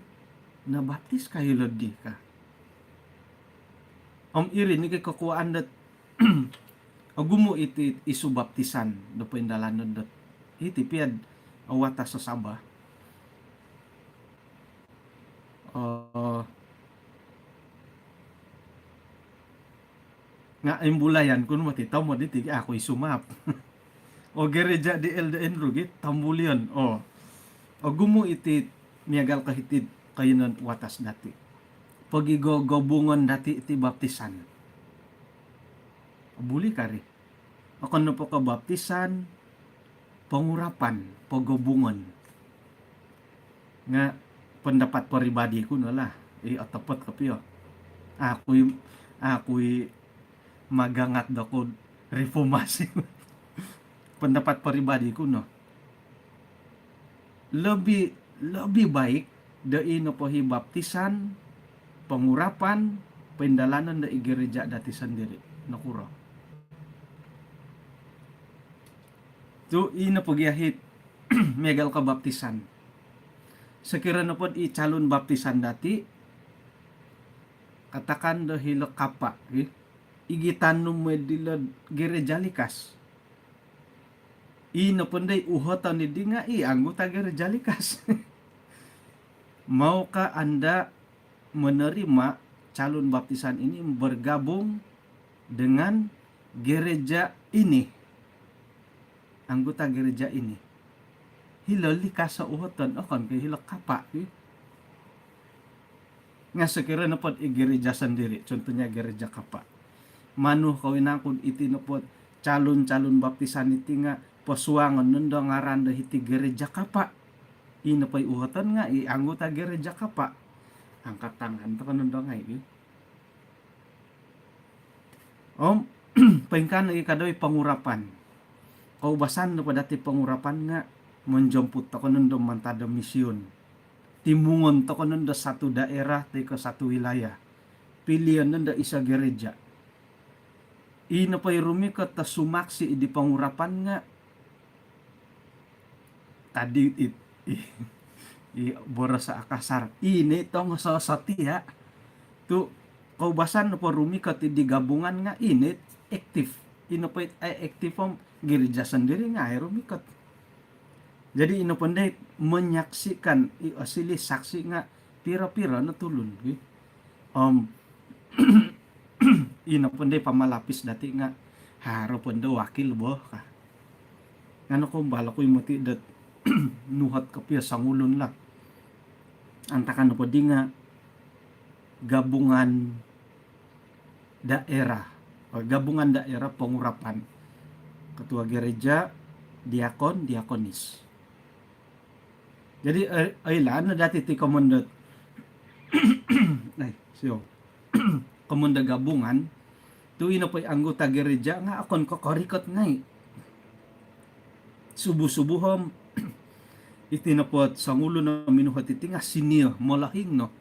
Speaker 1: nabaptis kayo lodi ka iri ni kay kakuan dat agumo iti isubaptisan do pendalanon dat iti piad awata sa Sabah nga imbulayan kun matitaw mo diti ako isumap o gereja di LDN rugit Tambulion gumo iti miyagal kahitid kayo ng watas dati. Pagigogobungon dati iti baptisan. Buli ka rin. Ako na po ka baptisan, pangurapan, pagobungon. Nga, pendapat pribadi ko nala. Atapot kapiyo. Ako'y magangat dako reformasi. Pendapat pribadi ko no. Lebih baik dai no pahibaptisan pangurapan pendalanan da gereja dati sendiri nakuro tu ina pagyahit megal ka baptisan sekira na pod calon baptisan dati katakan da hilok kapa igitan no medila gereja likas ino panday uhotan ni di nga anggota gereja likas. Mau ka Anda menerima calon baptisan ini bergabung dengan gereja ini, anggota gereja ini. Hilal likas sa uhotan kan kay hilak kapa. Nga sekira na pod gereja sendiri, contohnya gereja kapa. Manuh kawin akon iti na pod calon baptisan iti nga pasuangan nunda ngaran dahiti gereja kapa ina pay uhatan nga anggota gereja kapa angkat tangan to nunda nga paingkan ikadoy pangurapan kaubasan no padati pangurapan nga menjemput to nunda mantada misyon timungon to nunda satu daerah te ke satu wilayah pilihan nunda isa gereja ina pay rumikat ta sumaksi di pangurapan nga tadi boras sa akasar ini tong sosoti ya tu kaubasan po rumikat di gabungan nga ini aktif inopait ay aktif gereja sendiri nga ay rumikat jadi inopandai menyaksikan asili saksi nga pira-pira na tulun inopandai pamalapis dati nga haro panda wakil boh ka ngano ko bala ko imati dat nuhat kapya sangulon lah antakan po di nga gabungan daerah pengurapan ketua gereja, diakon, diakonis. Jadi ailan na dati ti komanda komanda gabungan tu ino pa'y anggota gereja nga akon kokorikot ngay subuh-subuhom itinapot sangulo na minuhat iti nga senior molahing no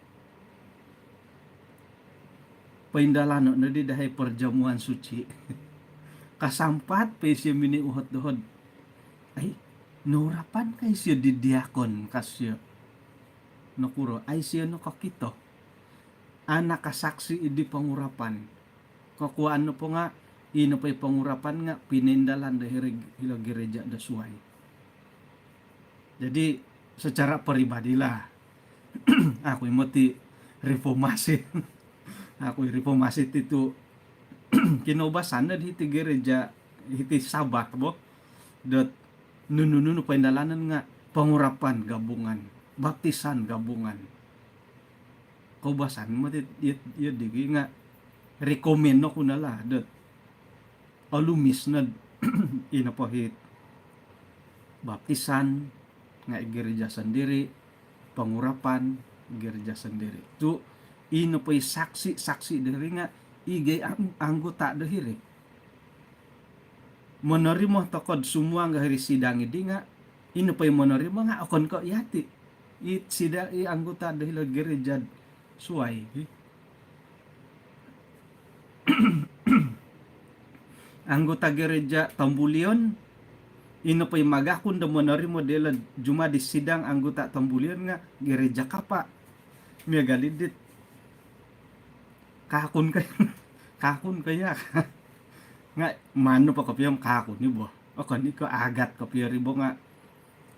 Speaker 1: paindalano na di dahay perjamuan suci kasampat pa siya miniuhot dohod ay nurapan kay siya di diakon kasya nakuro ay siya no kakito anak kasaksi idi pangurapan kakuan no po nga ino pa'y pangurapan nga pinindalan dahil hila gereja da suway. Jadi secara pribadi lah ako imoti reformasi ako reformasi itu kinobasan na di gereja iti sabat bo dot nunununu paindalanan nga pangurapan gabungan baptisan gabungan kaubasan mo yun digi nga recommend no kunala dot alumis na inapahit baptisan nga gereja sendiri pangurapan gereja sendiri tu ino pa'y saksi dari nga igay anggota dahiri menerima tokod semua nga hari sidang idi nga ino pa'y menerima nga akon ko yati it sida anggota dahil gereja suway anggota gereja Tambulion ino pa'y magakon da menerima dela juma di sidang anggota Tambulion nga gereja kapa miya galidit kakun kaya nga mano pa kapiyam kakun ni bo ako ni ko agat kapya ribo nga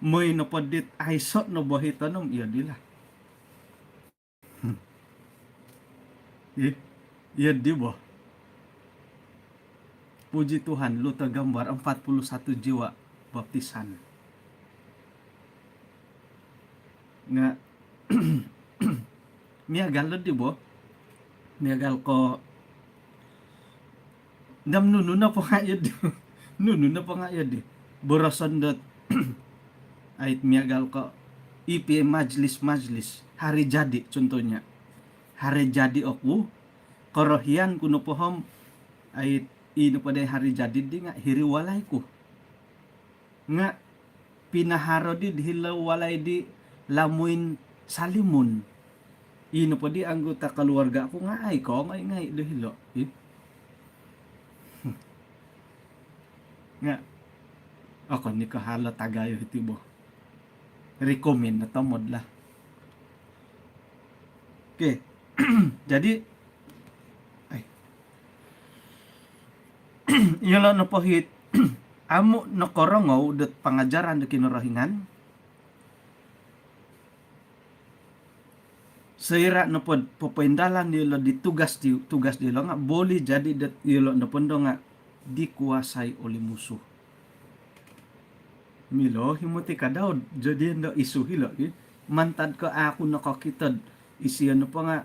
Speaker 1: moy no podit ay so no bohito nom iya dila iya di bo puji Tuhan lu tergambar 41 jiwa baptisan nga miagal di bo miagal ko dam nunu na po nga yun borosan dot ay miagal ko ipi majlis hari jadi contohnya hari jadi aku korohian kuno pohom ay ino pa day hari jadi di nga hiriwalay ko nga pinaharo di hilaw walay di lamuin salimun ino pa di anggota keluarga ko nga ay ko ngay dihilo nga ako ni kahala tagayo hitibo recommend na tamod lah okay jadi yun no pohit amo no korongaw dat pangajaran da kinurahingan seira no pod papaindalan nila di tugas nila nga boleh jadi dat ilo no pondo nga dikuasai oleh musuh milo himuti ka daw jadi ndo isu hilo mantad ko ako nakakitad isiyan no pa nga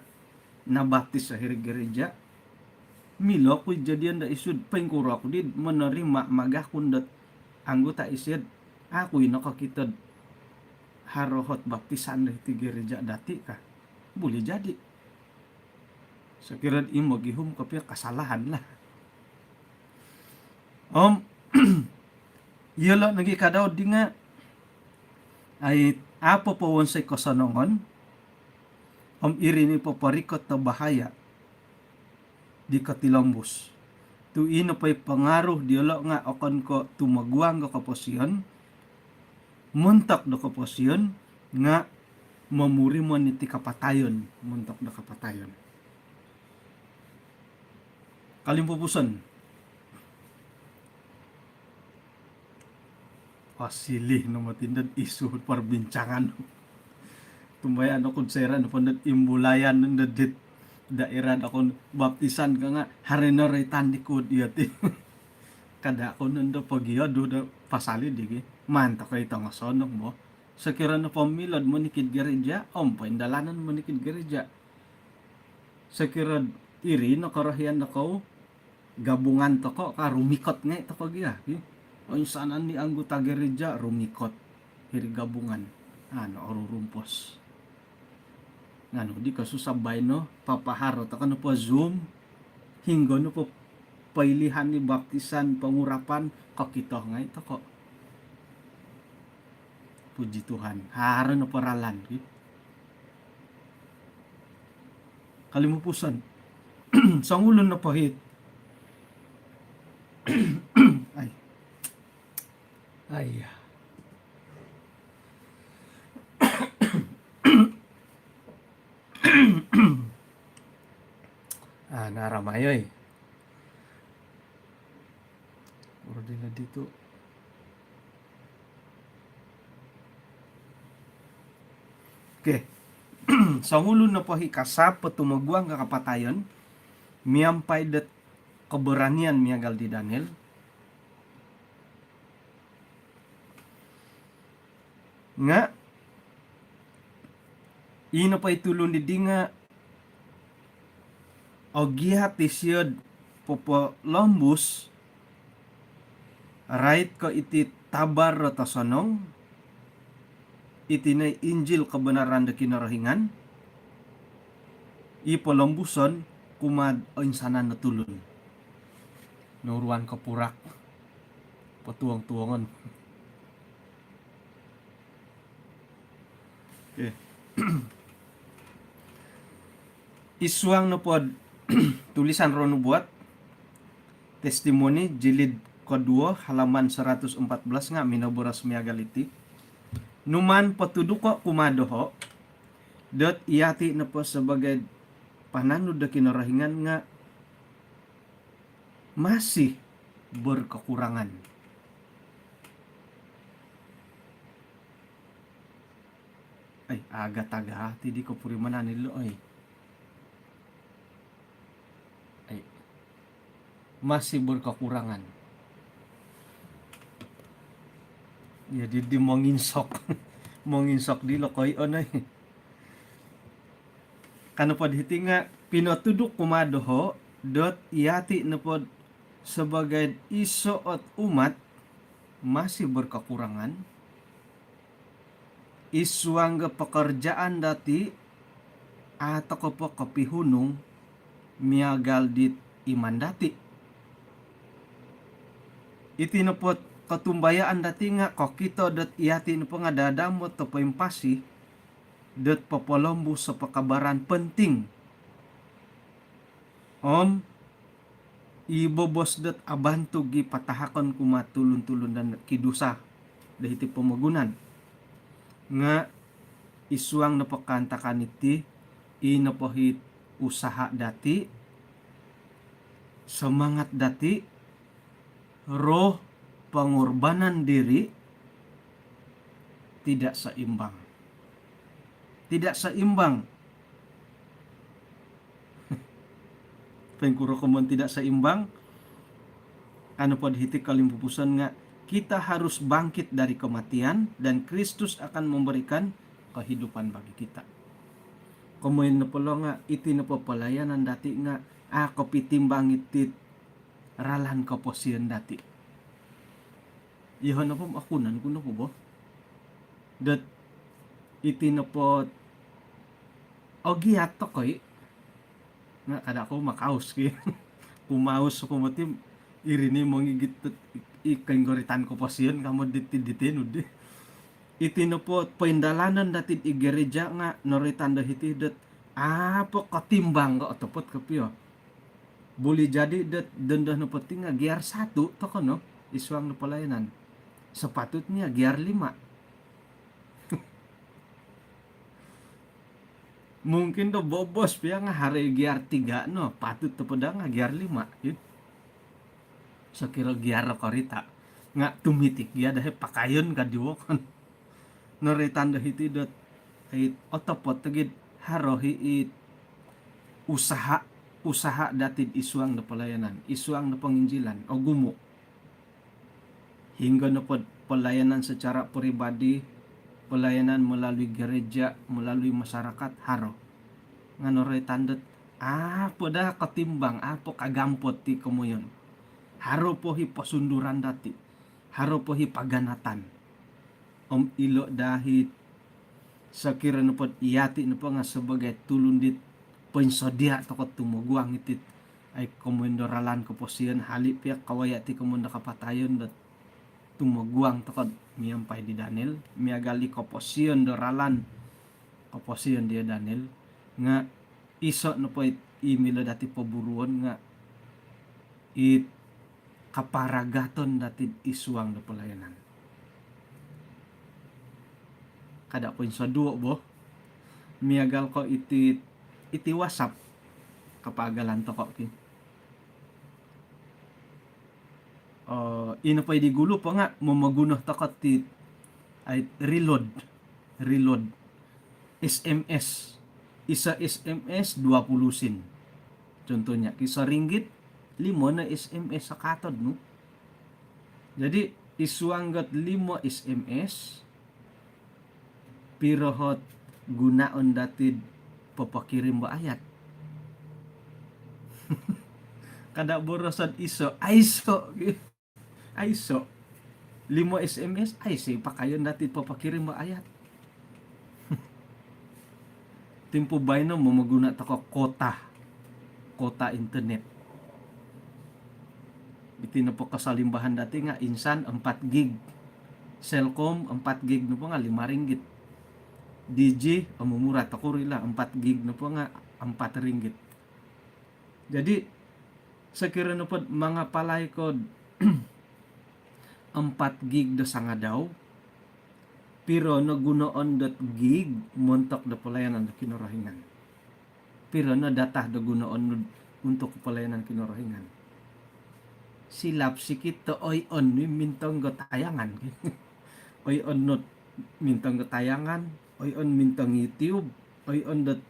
Speaker 1: nabaptis sa gereja milo ko jadian da isud pengkuro ako di menerima magakun dat anggota isid ako nakakitad harohot baptisan da iti gereja dati ka boleh jadi sekiranya imo gihum kapya kasalahan lah yelo nagi kadaw di nga ay apo po wonsay kosanongon irini po parikot na bahaya di Katilombos tu ino pa'y pangaruh diolo nga okon ko tumagwang ko kaposyon muntak do kaposyon nga mamuri mo niti kapatayon muntak do kapatayon kalimpupuson pasilih no matindan isu perbincangan tumbayan ako sera no pandat imbulayan ng dadit daerah akon baptisan ka nga harenaretan di kud iyati kada ko nando pagyo do pasali digi manta kay tanga sonong mo sekira na pamilad mo nikid gereja paindalanan mo nikid gereja sekira iri no karahian na ko gabungan to ko rumikot nga to pagya o insanan ni anggota gereja rumikot hiri gabungan orurumpos ngano di kasusabay no papaharo ta kano po Zoom hinggo no po pailihan ni baptisan pangurapan kakito nga ito ko puji Tuhan haro no paralan kalimupusan sangulon na pahit ay naramayoy puro dila dito okay. Sangulon na pahikasap patumagwang kakapatayon miyampay dat keberanian miagal di Daniel nga ino pa itulon di dinga o gihat isyod popo lombus right ko iti tabar rotasonong iti na Injil kebenaran da kinarahingan ipolombuson kumad o insanan natulon nuruan kapurak patuang-tuangan okay. Isuang na pod tulisan Rono buat testimoni jilid kedua halaman 114 nga minaburas miagaliti numan patuduko kumadoho dot iyati na po sebagai pananud da kinarahingan nga masih berkekurangan ay aga-taga ti di ko purimanan nilo ay masih berkekurangan ya di monginsok monginsok di lokoy onay kano pod hiti nga pinotudok kumadoho dot iyati na pod sebagai iso at umat masih berkekurangan isuang pekerjaan dati atau kepo kepihunung miagal dit iman dati iti napot katumbayaan dati nga kokito dot iyati na pangadadamot to paimpasi dot papalombo sa pakabaran penting ibobos dot abanto gi patahakon kumatulon-tulon dan kidusa dahiti pamagunan nga isuang napakantakan iti inapahit usaha dati semangat dati roh pengorbanan diri tidak seimbang pengkuro kemun tidak seimbang ano pod hiti kalimpupusan nga kita harus bangkit dari kematian dan Kristus akan memberikan kehidupan bagi kita. Kemudian napolo nga iti napapalayanan dati nga ako pitimbang itit ralan kaposian dati. Iyon na po akunan kuno po bo. Dat iti napo ogiat to koy nga kada ko makaus ki kumaus ko motim irini mong igit ikengoritan ko pasiyon kamo ditiditin udi iti no po paindalanan datit igereja nga noritan dahiti dat apa katimbang ko otopot kapio boleh jadi dat dendah no poti nga giar 1 to kono iswang no pelayanan sepatutnya giar 5 mungkin do bobos pia nga hari giar 3 no patut to pada nga giar 5 yun sekira giar korita nga tumitik ya dahil pakayon kadiwo kan noritan dahiti dot it otopot tegid harohi it usaha datid isuang na pelayanan isuang na penginjilan o gumo hingga na po pelayanan secara pribadi, pelayanan melalui gereja, melalui masyarakat, haro ngano ray tandet apo dah katimbang apo kagampot ti komuyon, haro po hi pasunduran dati, haro po hi paganatan ilo dahit sakira na po iyati na po nga sebagai tulundit pensodia tokot tumuguang itit ay komendoralan ko po siyan halip ya kawaya ti komenda kapatayon dat tumuguang tokot miyampay di Daniel miagali ko po siyan doralan ko po siyan dia Daniel nga iso no po imilo dati paburuan nga it kaparagaton dati isuang na pelayanan kada po sa duo bo miagal ko iti WhatsApp kapagalan to ko ino pa di gulo pa nga mamaguno to ko ti ay reload SMS isa SMS 20 sen contohnya kisa ringgit 5 na SMS sa katod no jadi isuanggat 5 SMS pero hot gunaon datid papakirim ba ayat kada borosan iso 5 SMS ay say pakayon datid papakirim ba ayat tempo bay no mamaguna ta ko kota internet biti na po kasalimbahan dati nga insan 4 gig Cellcom 4 gig no po nga 5 ringgit DJ amumura tako rila 4 gig no po nga 4 ringgit jadi sakira no po mga palay ko 4 gig do sanga daw pero nagunoon dot gig montok da pelayanan da kinorohingan pero na data da gunoon untuk pelayanan kinorohingan silap sikit to oy on mintong go tayangan oy on not mintong go tayangan oy on mintong YouTube oy on dot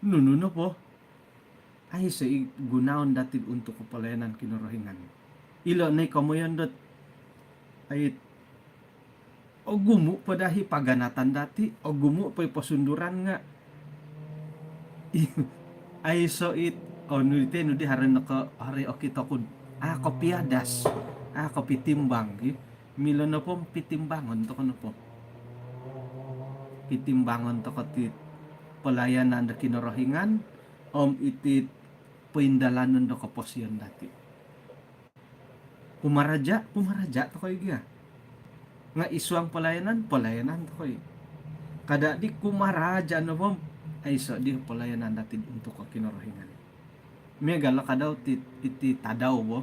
Speaker 1: nuno po ay sa gunaon dati untuk pelayanan kinorohingan ilo na kamoyan dot ay o gumo pa dahi paganatan dati o gumo pa pasunduran nga ay so it o nulite nudi haran naka hari o kita kun kopiadas kopitimbang milo na po pitimbangon to kono po pitimbangon to kati pelayanan da kinorohingan itit puindalanon do kaposyon dati pumaraja to koy giya nga isuang pelayanan to koy kada di kumaraja no bom ay so di pelayanan natin untuk kinorohingan megala kadaw iti tadaw bo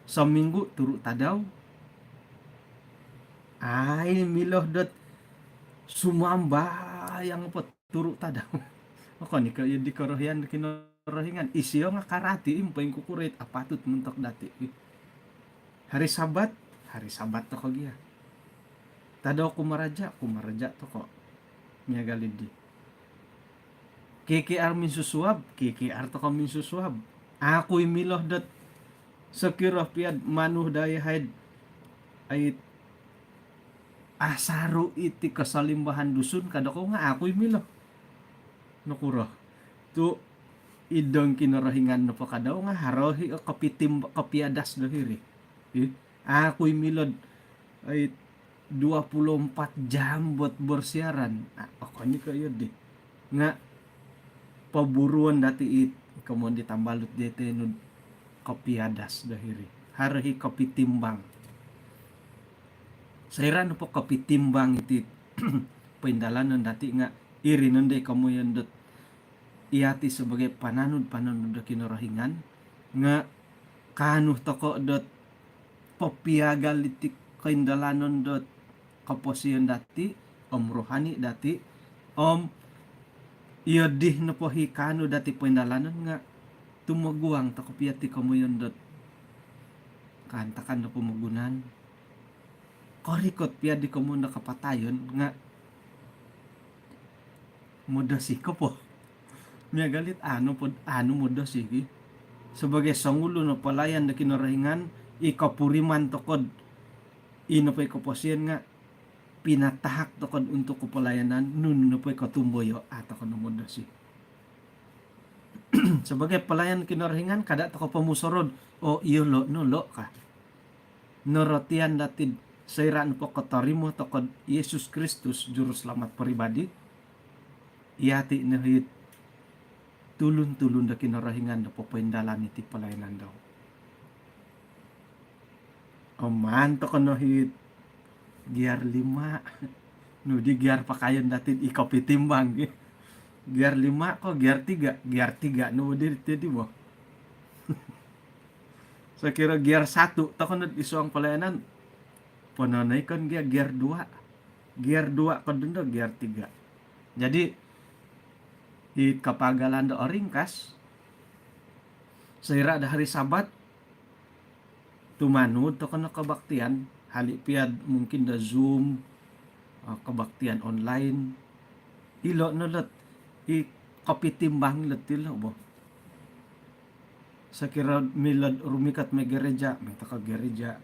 Speaker 1: sa minggu turu tadaw ay miloh dot sumamba yang po turu tadaw ako ni kayo di korohian kinorohingan isiyo nga karati impay kukurit apatut muntok dati hari sabat to ko giya tadaw kumaraja to ko niya galid di KKR min susuab KKR to ko min susuab ako'y miloh dot sakira piad manuh daya haid ay asaro iti kasalimbahan dusun kada ko nga ako'y miloh nakuro to idong kinorohingan no pa kadaw nga harohi o kapiadas dahiri ako'y milod ay 24 jam buat bersiaran ako ni kayo di nga paburuan dati kamon ditambalut dete no kapiadas dahiri harohi kapitimbang sayran po kapitimbang iti paindalanon dati nga irinon day kamuyan dot iyati sebagai pananud da kinorohingan nga kanuh toko dot papiagal iti kaindalanon dot kaposiyon dati rohani dati iodih na po hikano dati paindalanon nga tumaguang toko piyati kamuyan dot kantakan na pumugunan korikot piyadi kamu na kapatayon nga modasi ko po miya galit ano modasi sebagai sangulo na palayan na kinorohingan ikapuriman tokod Ino ko posyen nga pinatahak to kon untuk ko pelayanan nun no ko tumboyo ato ko numodo si. Sebagai pelayan kinarahingan kada to ko pamusorod o iyo lo no lo ka. Norotian datid sairaan po katarimo to kon Yesus Kristus juru selamat pribadi. Iyati nahit tulun-tulun da kinarahingan da popendalani ti pelayanan daw. Oman to kono hit giar 5 no di giar pakayon datin ikaw pitimbang giar 5 ko giar 3 no di mo. So kira giar 1 to kono isuang pelayanan pananay kan giar 2 ko dun giar 3. Jadi hit kapagalan do ringkas saira da hari Sabat tumanud to kono kabaktian halipiad mungkin da Zoom kabaktian online ilo no lot kapitimbang letil bo sakira milad rumikat may gereja may taka gereja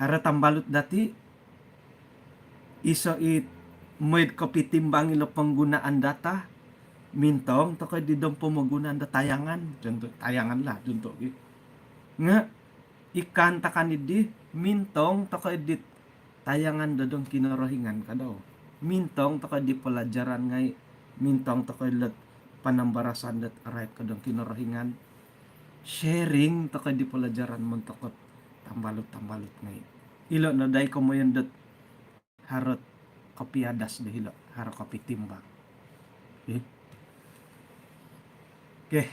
Speaker 1: hara tambalut dati iso it may kapitimbang ilo penggunaan data mintong to kay didong pamagunaan da tayangan junto tayangan lah junto nga ikanta kanidi mintong to kay dit tayangan dodong kinarahingan ka daw mintong to kay di pelajaran ngay mintong to kay let panambarasan dat aray kadong kinarahingan sharing to kay di pelajaran montok tambalot ngay ilo na day ko mo yun dat harot kapiadas de hilo harot kapitimbang okay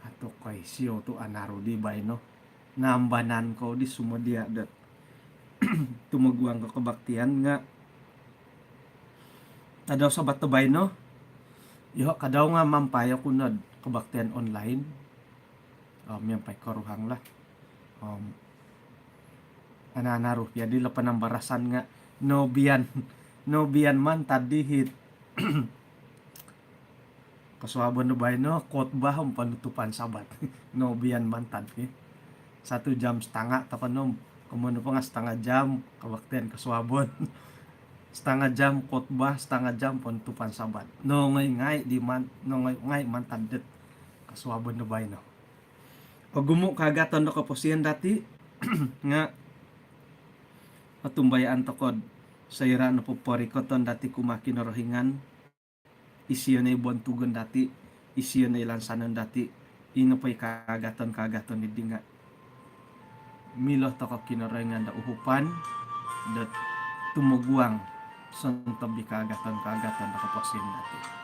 Speaker 1: ato kay siyo to anaro di bay no nambanan ko di sumadia dat tumagwang ko kabaktian nga kadaw sa batubay no yo kadaw nga mampayo kunod kabaktian online yan pay karuhang la ananaro ya di la panambarasan nga nobian man tadihit kasuabon no bay no khotbah panutupan Sabat nobian man tadi 1 jam setengah tapanom kemudian pa nga setengah jam kabaktian kasuabon setengah jam khotbah setengah jam panutupan Sabat no ngay di man no ngay man tadet kasuabon no bay no pagumo kagaton no kaposian dati nga patumbayaan tokod saira no poporikoton dati kumakin rohingan isiyo na ibon tugon dati isiyo na ilansanon dati ino pa'y kagaton ni dinga milo toko kinorengan da uhupan dat tumuguang son tabi kagaton da kaposin dati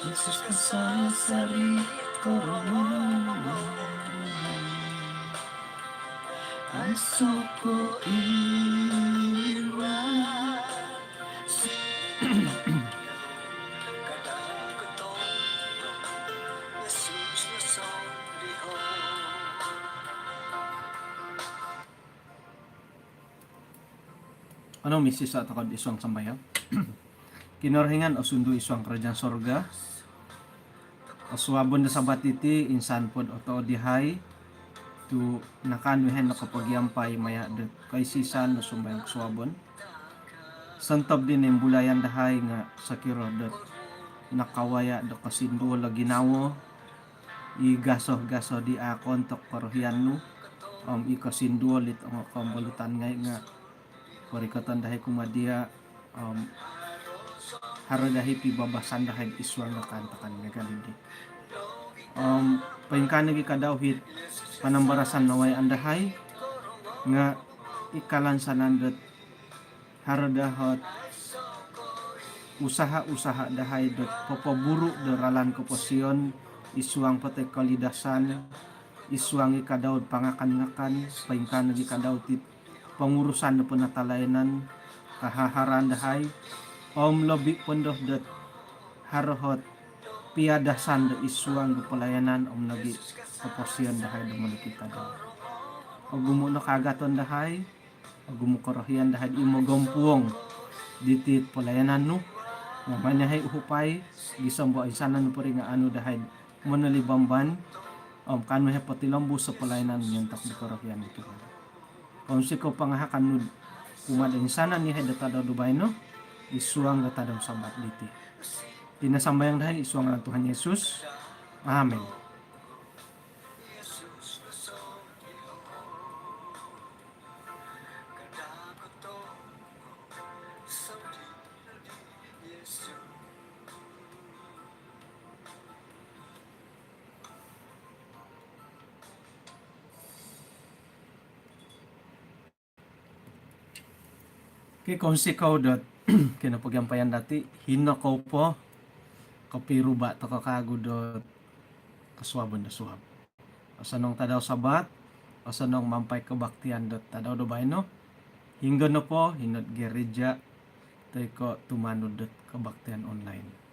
Speaker 1: Yesus kasasari korona asoko ira ano misis at akad isang sambayaw kinarhingan o sundo isang kerajaan sorga aswabon na Sabat iti insan pod oto dihay tu nakanuhen na kapagyampay maya de kay sisan no sumbayang swabon santob din yung bulayan dahay nga sa kirodot nakawaya do kasindo lagi nawo igaso di akon tok parohian no ikasindo lit ang kambalutan ngay nga parikatan dahay kumadia haradahi pibabasan dahay iswang nga kantakan nga galidi. Paingkan lagi kadawhit panambarasan naway andahay nga ikalansanan dat haradahot usaha-usaha dahay dot papaburu doralan keposyon iswang patay kalidasan iswang ikadaw pangakan-ngakan paingkan lagi kadaw tit pengurusan na penatalayanan kahaharan dahay lebih pondoh dot harohot piadasan da iswang pelayanan lagi keposyon dahay dumuli kita daw gumo na kagaton dahay gumo korohian dahay imo gompuong ditit pelayanan no namanya hay uhupay gisambo ay sanan po rin nga ano dahay manalibamban kanu hay patilambu sa pelayanan nyantak di korohian ito kung siko pangahakan kumadang sana ni hay datadaw dubay no isuang datadaw sabat diti tinasambayang dahay isuang ng Tuhan Yesus. Amen. Kung sikaw dot kinapagyampayan dati hinakaw po kapiruba to kakago dot kaswabon na suhab asanong tadaw sabat asanong mampay kabaktian dot tadaw do bayno hingga no po hinot gereja tay ko tumanod dot kabaktian online.